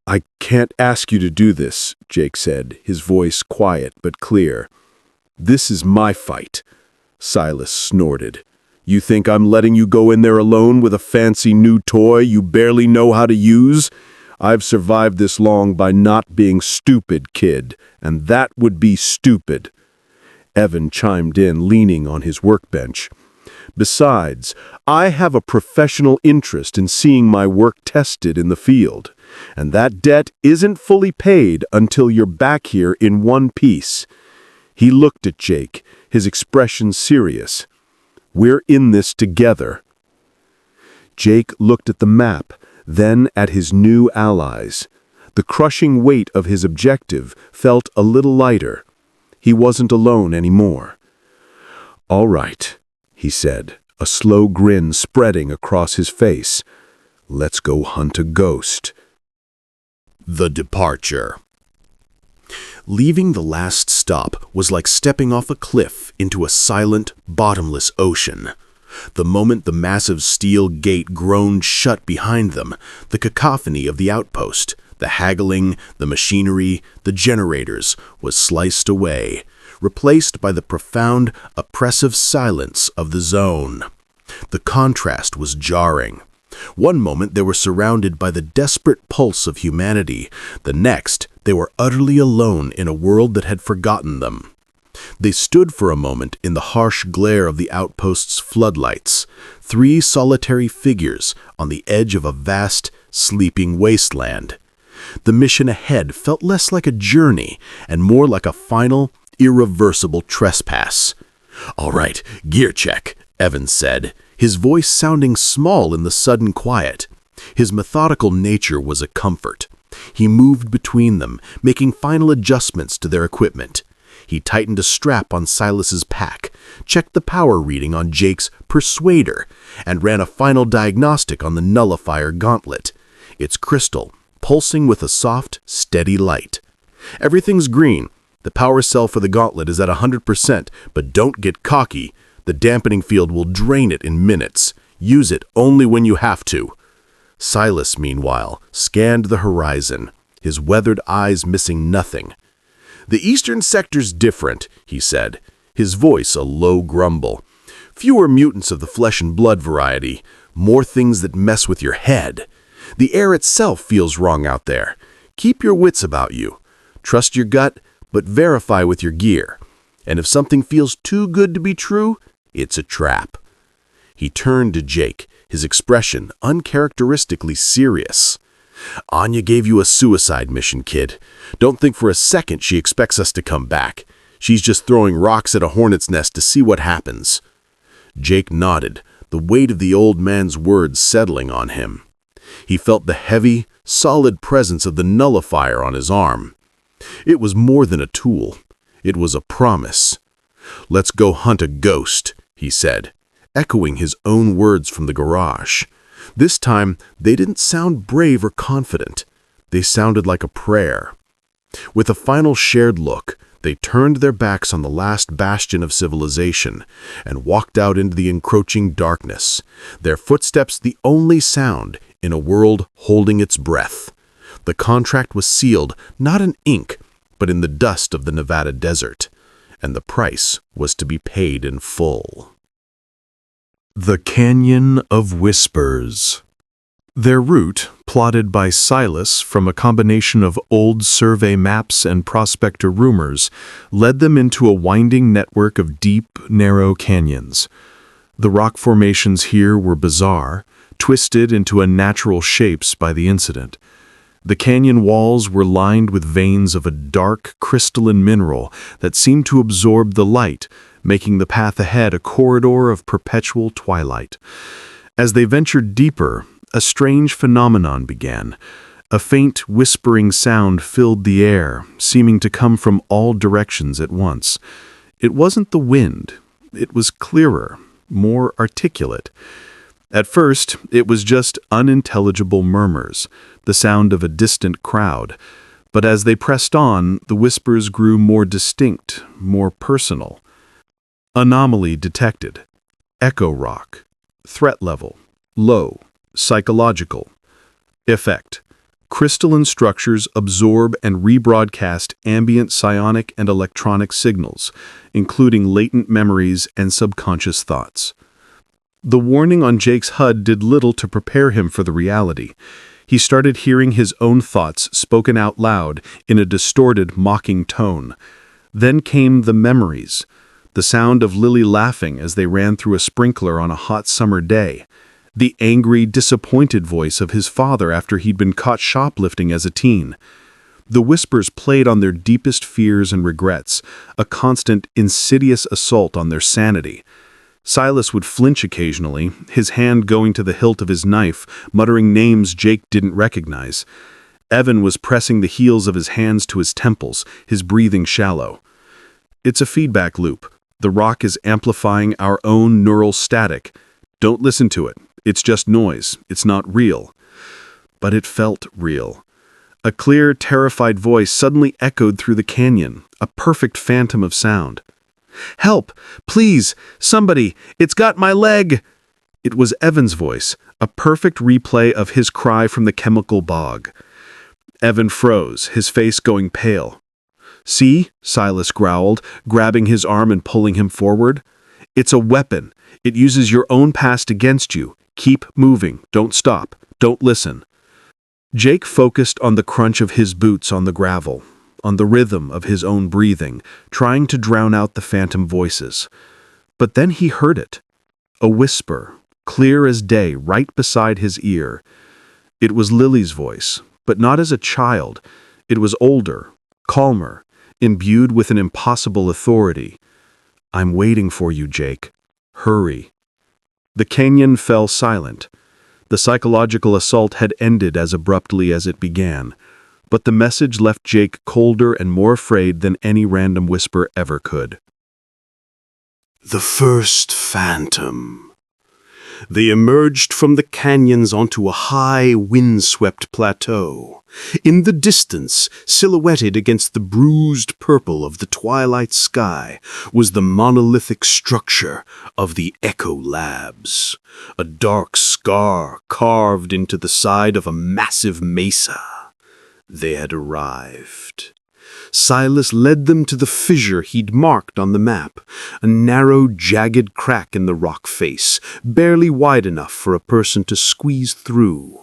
"I can't ask you to do this," Jake said, his voice quiet but clear. "This is my fight." Silas snorted. "You think I'm letting you go in there alone with a fancy new toy you barely know how to use? I've survived this long by not being stupid, kid, and that would be stupid." Evan chimed in, leaning on his workbench. "Besides, I have a professional interest in seeing my work tested in the field, and that debt isn't fully paid until you're back here in one piece." He looked at Jake, his expression serious. "We're in this together." Jake looked at the map, then at his new allies. The crushing weight of his objective felt a little lighter. He wasn't alone anymore. "All right," he said, a slow grin spreading across his face. "Let's go hunt a ghost." The departure. Leaving the last stop was like stepping off a cliff into a silent, bottomless ocean. The moment the massive steel gate groaned shut behind them, the cacophony of the outpost, The haggling, the machinery, the generators was sliced away, replaced by the profound, oppressive silence of the zone. The contrast was jarring. One moment they were surrounded by the desperate pulse of humanity. The next, they were utterly alone in a world that had forgotten them. They stood for a moment in the harsh glare of the outpost's floodlights, 3 solitary figures on the edge of a vast, sleeping wasteland. The mission ahead felt less like a journey and more like a final, irreversible trespass. "All right, gear check," Evans said, his voice sounding small in the sudden quiet. His methodical nature was a comfort. He moved between them, making final adjustments to their equipment. He tightened a strap on Silas's pack, checked the power reading on Jake's Persuader, and ran a final diagnostic on the nullifier gauntlet. Its crystal, pulsing with a soft, steady light. "Everything's green. The power cell for the gauntlet is at 100%, but don't get cocky. The dampening field will drain it in minutes. Use it only when you have to." Silas, meanwhile, scanned the horizon, his weathered eyes missing nothing. "The eastern sector's different," he said, his voice a low grumble. "Fewer mutants of the flesh and blood variety, more things that mess with your head. The air itself feels wrong out there. Keep your wits about you. Trust your gut, but verify with your gear. And if something feels too good to be true, it's a trap." He turned to Jake, his expression uncharacteristically serious. "Anya gave you a suicide mission, kid. Don't think for a second she expects us to come back. She's just throwing rocks at a hornet's nest to see what happens." Jake nodded, the weight of the old man's words settling on him. He felt the heavy, solid presence of the nullifier on his arm. It was more than a tool. It was a promise. "Let's go hunt a ghost," he said, echoing his own words from the garage. This time, they didn't sound brave or confident. They sounded like a prayer. With a final shared look, they turned their backs on the last bastion of civilization and walked out into the encroaching darkness, their footsteps the only sound in a world holding its breath. The contract was sealed not in ink, but in the dust of the Nevada desert, and the price was to be paid in full. The Canyon of Whispers. Their route, plotted by Silas from a combination of old survey maps and prospector rumors, led them into a winding network of deep, narrow canyons. The rock formations here were bizarre, twisted into unnatural shapes by the incident. The canyon walls were lined with veins of a dark, crystalline mineral that seemed to absorb the light, making the path ahead a corridor of perpetual twilight. As they ventured deeper, a strange phenomenon began. A faint, whispering sound filled the air, seeming to come from all directions at once. It wasn't the wind. It was clearer, more articulate. At first, it was just unintelligible murmurs, the sound of a distant crowd. But as they pressed on, the whispers grew more distinct, more personal. Anomaly detected. Echo rock. Threat level. Low. Psychological. Effect. Crystalline structures absorb and rebroadcast ambient psionic and electronic signals, including latent memories and subconscious thoughts. The warning on Jake's HUD did little to prepare him for the reality. He started hearing his own thoughts spoken out loud in a distorted, mocking tone. Then came the memories. The sound of Lily laughing as they ran through a sprinkler on a hot summer day. The angry, disappointed voice of his father after he'd been caught shoplifting as a teen. The whispers played on their deepest fears and regrets, a constant, insidious assault on their sanity. Silas would flinch occasionally, his hand going to the hilt of his knife, muttering names Jake didn't recognize. Evan was pressing the heels of his hands to his temples, his breathing shallow. It's a feedback loop. The rock is amplifying our own neural static. Don't listen to it. It's just noise. It's not real. But it felt real. A clear, terrified voice suddenly echoed through the canyon, a perfect phantom of sound. "Help! Please! Somebody! It's got my leg!" It was Evan's voice, a perfect replay of his cry from the chemical bog. Evan froze, his face going pale. "See?" Silas growled, grabbing his arm and pulling him forward. "It's a weapon. It uses your own past against you. Keep moving. Don't stop. Don't listen." Jake focused on the crunch of his boots on the gravel, on the rhythm of his own breathing, trying to drown out the phantom voices. But then he heard it. A whisper, clear as day, right beside his ear. It was Lily's voice, but not as a child. It was older, calmer, imbued with an impossible authority. "I'm waiting for you, Jake. Hurry." The canyon fell silent. The psychological assault had ended as abruptly as it began, but the message left Jake colder and more afraid than any random whisper ever could. The first phantom. They emerged from the canyons onto a high, windswept plateau. In the distance, silhouetted against the bruised purple of the twilight sky, was the monolithic structure of the Echo Labs, a dark scar carved into the side of a massive mesa. They had arrived. Silas led them to the fissure he'd marked on the map, a narrow, jagged crack in the rock face, barely wide enough for a person to squeeze through.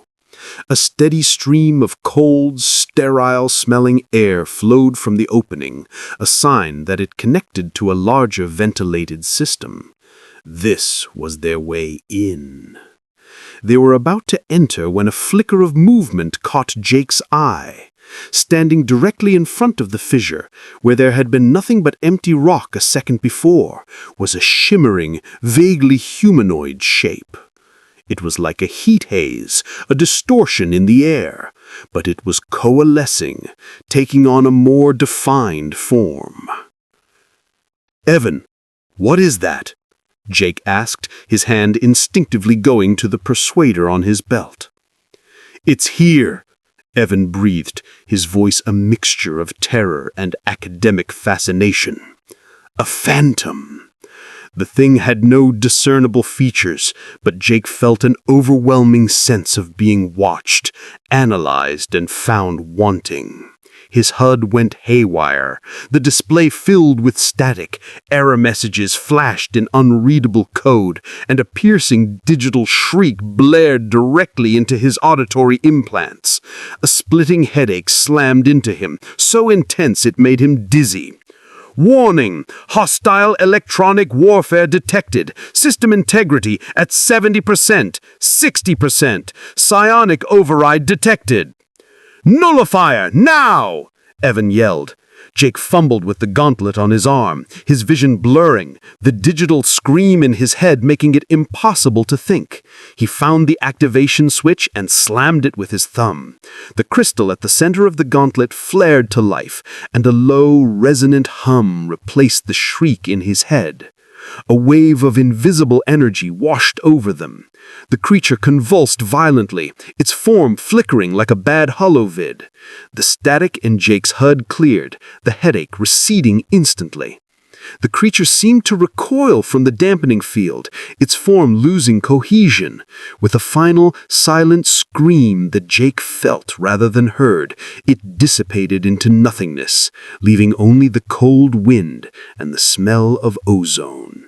A steady stream of cold, sterile-smelling air flowed from the opening, a sign that it connected to a larger ventilated system. This was their way in. They were about to enter when a flicker of movement caught Jake's eye. Standing directly in front of the fissure, where there had been nothing but empty rock a second before, was a shimmering, vaguely humanoid shape. It was like a heat haze, a distortion in the air, but it was coalescing, taking on a more defined form. "Evan, what is that?" Jake asked, his hand instinctively going to the persuader on his belt. "It's here," Evan breathed, his voice a mixture of terror and academic fascination. "A phantom." The thing had no discernible features, but Jake felt an overwhelming sense of being watched, analyzed, and found wanting. His HUD went haywire. The display filled with static, error messages flashed in unreadable code, and a piercing digital shriek blared directly into his auditory implants. A splitting headache slammed into him, so intense it made him dizzy. "Warning! Hostile electronic warfare detected. System integrity at 70%, 60%. Psionic override detected." "Nullifier, now!" Evan yelled. Jake fumbled with the gauntlet on his arm, his vision blurring, the digital scream in his head making it impossible to think. He found the activation switch and slammed it with his thumb. The crystal at the center of the gauntlet flared to life, and a low, resonant hum replaced the shriek in his head. A wave of invisible energy washed over them. The creature convulsed violently, its form flickering like a bad holovid. The static in Jake's HUD cleared, the headache receding instantly. The creature seemed to recoil from the dampening field, its form losing cohesion. With a final, silent scream that Jake felt rather than heard, it dissipated into nothingness, leaving only the cold wind and the smell of ozone.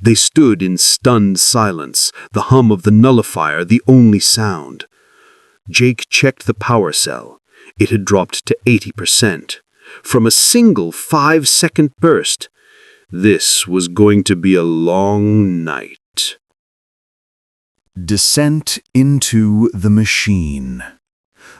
They stood in stunned silence, the hum of the nullifier the only sound. Jake checked the power cell. It had dropped to 80%. From a single 5-second burst. This was going to be a long night. Descent into the machine.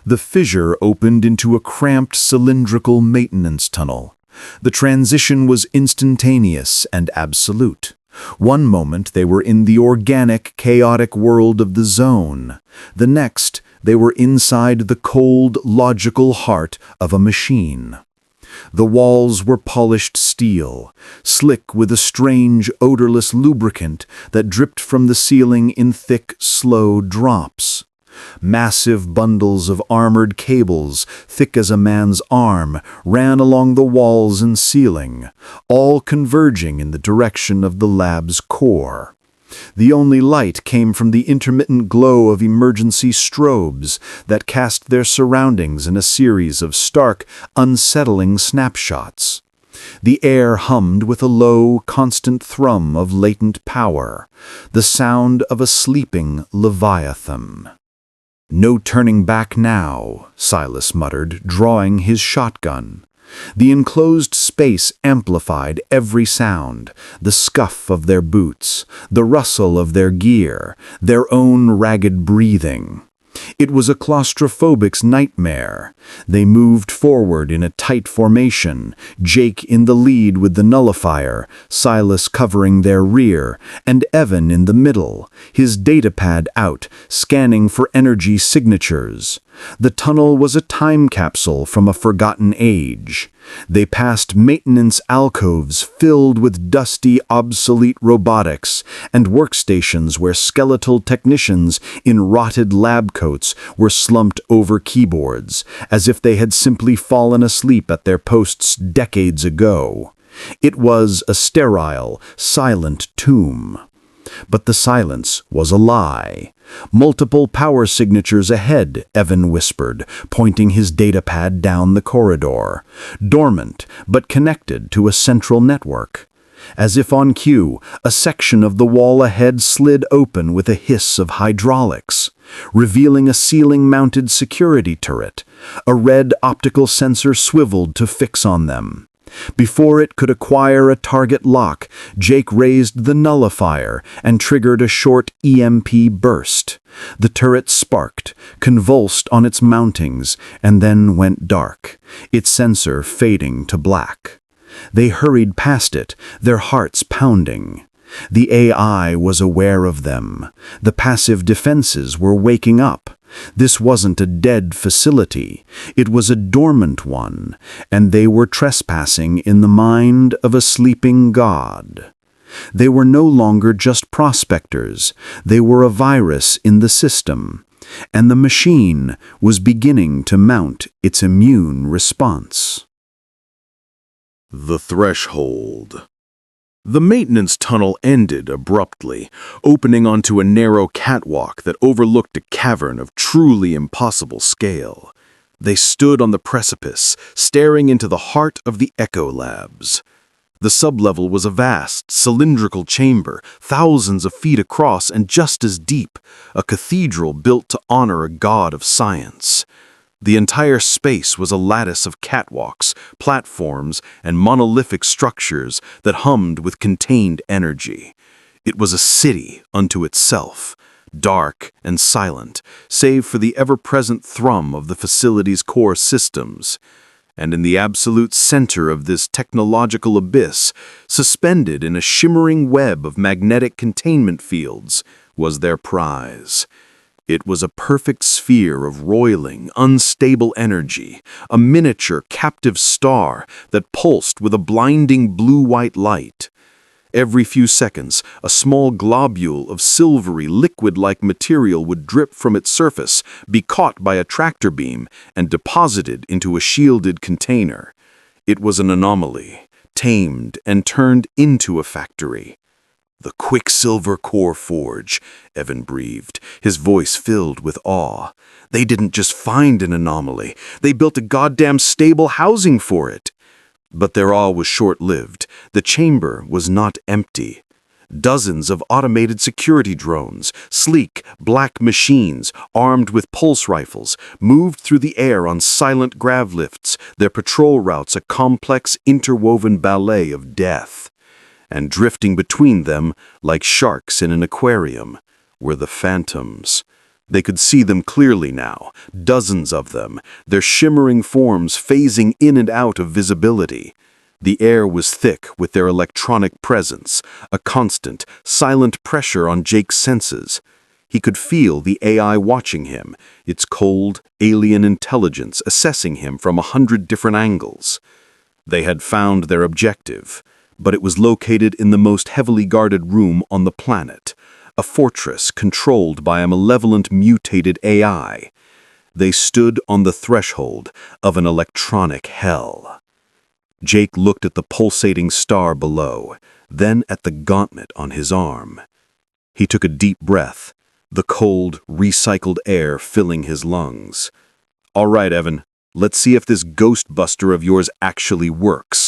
The fissure opened into a cramped cylindrical maintenance tunnel. The transition was instantaneous and absolute. One moment they were in the organic, chaotic world of the zone. The next, they were inside the cold, logical heart of a machine. The walls were polished steel, slick with a strange, odorless lubricant that dripped from the ceiling in thick, slow drops. Massive bundles of armored cables, thick as a man's arm, ran along the walls and ceiling, all converging in the direction of the lab's core. The only light came from the intermittent glow of emergency strobes that cast their surroundings in a series of stark, unsettling snapshots. The air hummed with a low, constant thrum of latent power, the sound of a sleeping leviathan. "No turning back now," Silas muttered, drawing his shotgun. The enclosed space amplified every sound, the scuff of their boots, the rustle of their gear, their own ragged breathing. It was a claustrophobic's nightmare. They moved forward in a tight formation, Jake in the lead with the nullifier, Silas covering their rear, and Evan in the middle, his datapad out, scanning for energy signatures. The tunnel was a time capsule from a forgotten age. They passed maintenance alcoves filled with dusty, obsolete robotics and workstations where skeletal technicians in rotted lab coats were slumped over keyboards, as if they had simply fallen asleep at their posts decades ago. It was a sterile, silent tomb. But the silence was a lie. "Multiple power signatures ahead," Evan whispered, pointing his datapad down the corridor. "Dormant, but connected to a central network." As if on cue, a section of the wall ahead slid open with a hiss of hydraulics, revealing a ceiling-mounted security turret. A red optical sensor swiveled to fix on them. Before it could acquire a target lock, Jake raised the nullifier and triggered a short EMP burst. The turret sparked, convulsed on its mountings, and then went dark, its sensor fading to black. They hurried past it, their hearts pounding. The AI was aware of them. The passive defenses were waking up. This wasn't a dead facility, it was a dormant one, and they were trespassing in the mind of a sleeping god. They were no longer just prospectors, they were a virus in the system, and the machine was beginning to mount its immune response. The threshold. The maintenance tunnel ended abruptly, opening onto a narrow catwalk that overlooked a cavern of truly impossible scale. They stood on the precipice, staring into the heart of the Echo Labs. The sublevel was a vast, cylindrical chamber, thousands of feet across and just as deep, a cathedral built to honor a god of science. The entire space was a lattice of catwalks, platforms, and monolithic structures that hummed with contained energy. It was a city unto itself, dark and silent, save for the ever-present thrum of the facility's core systems. And in the absolute center of this technological abyss, suspended in a shimmering web of magnetic containment fields, was their prize. It was a perfect sphere of roiling, unstable energy, a miniature captive star that pulsed with a blinding blue-white light. Every few seconds, a small globule of silvery, liquid-like material would drip from its surface, be caught by a tractor beam, and deposited into a shielded container. It was an anomaly, tamed and turned into a factory. "The Quicksilver Core Forge," Evan breathed, his voice filled with awe. "They didn't just find an anomaly, they built a goddamn stable housing for it." But their awe was short-lived. The chamber was not empty. Dozens of automated security drones, sleek, black machines, armed with pulse rifles, moved through the air on silent grav lifts, their patrol routes a complex, interwoven ballet of death. And drifting between them, like sharks in an aquarium, were the phantoms. They could see them clearly now, dozens of them, their shimmering forms phasing in and out of visibility. The air was thick with their electronic presence, a constant, silent pressure on Jake's senses. He could feel the AI watching him, its cold, alien intelligence assessing him from 100 different angles. They had found their objective, but it was located in the most heavily guarded room on the planet, a fortress controlled by a malevolent mutated AI. They stood on the threshold of an electronic hell. Jake looked at the pulsating star below, then at the gauntlet on his arm. He took a deep breath, the cold, recycled air filling his lungs. "All right, Evan, let's see if this ghost buster of yours actually works."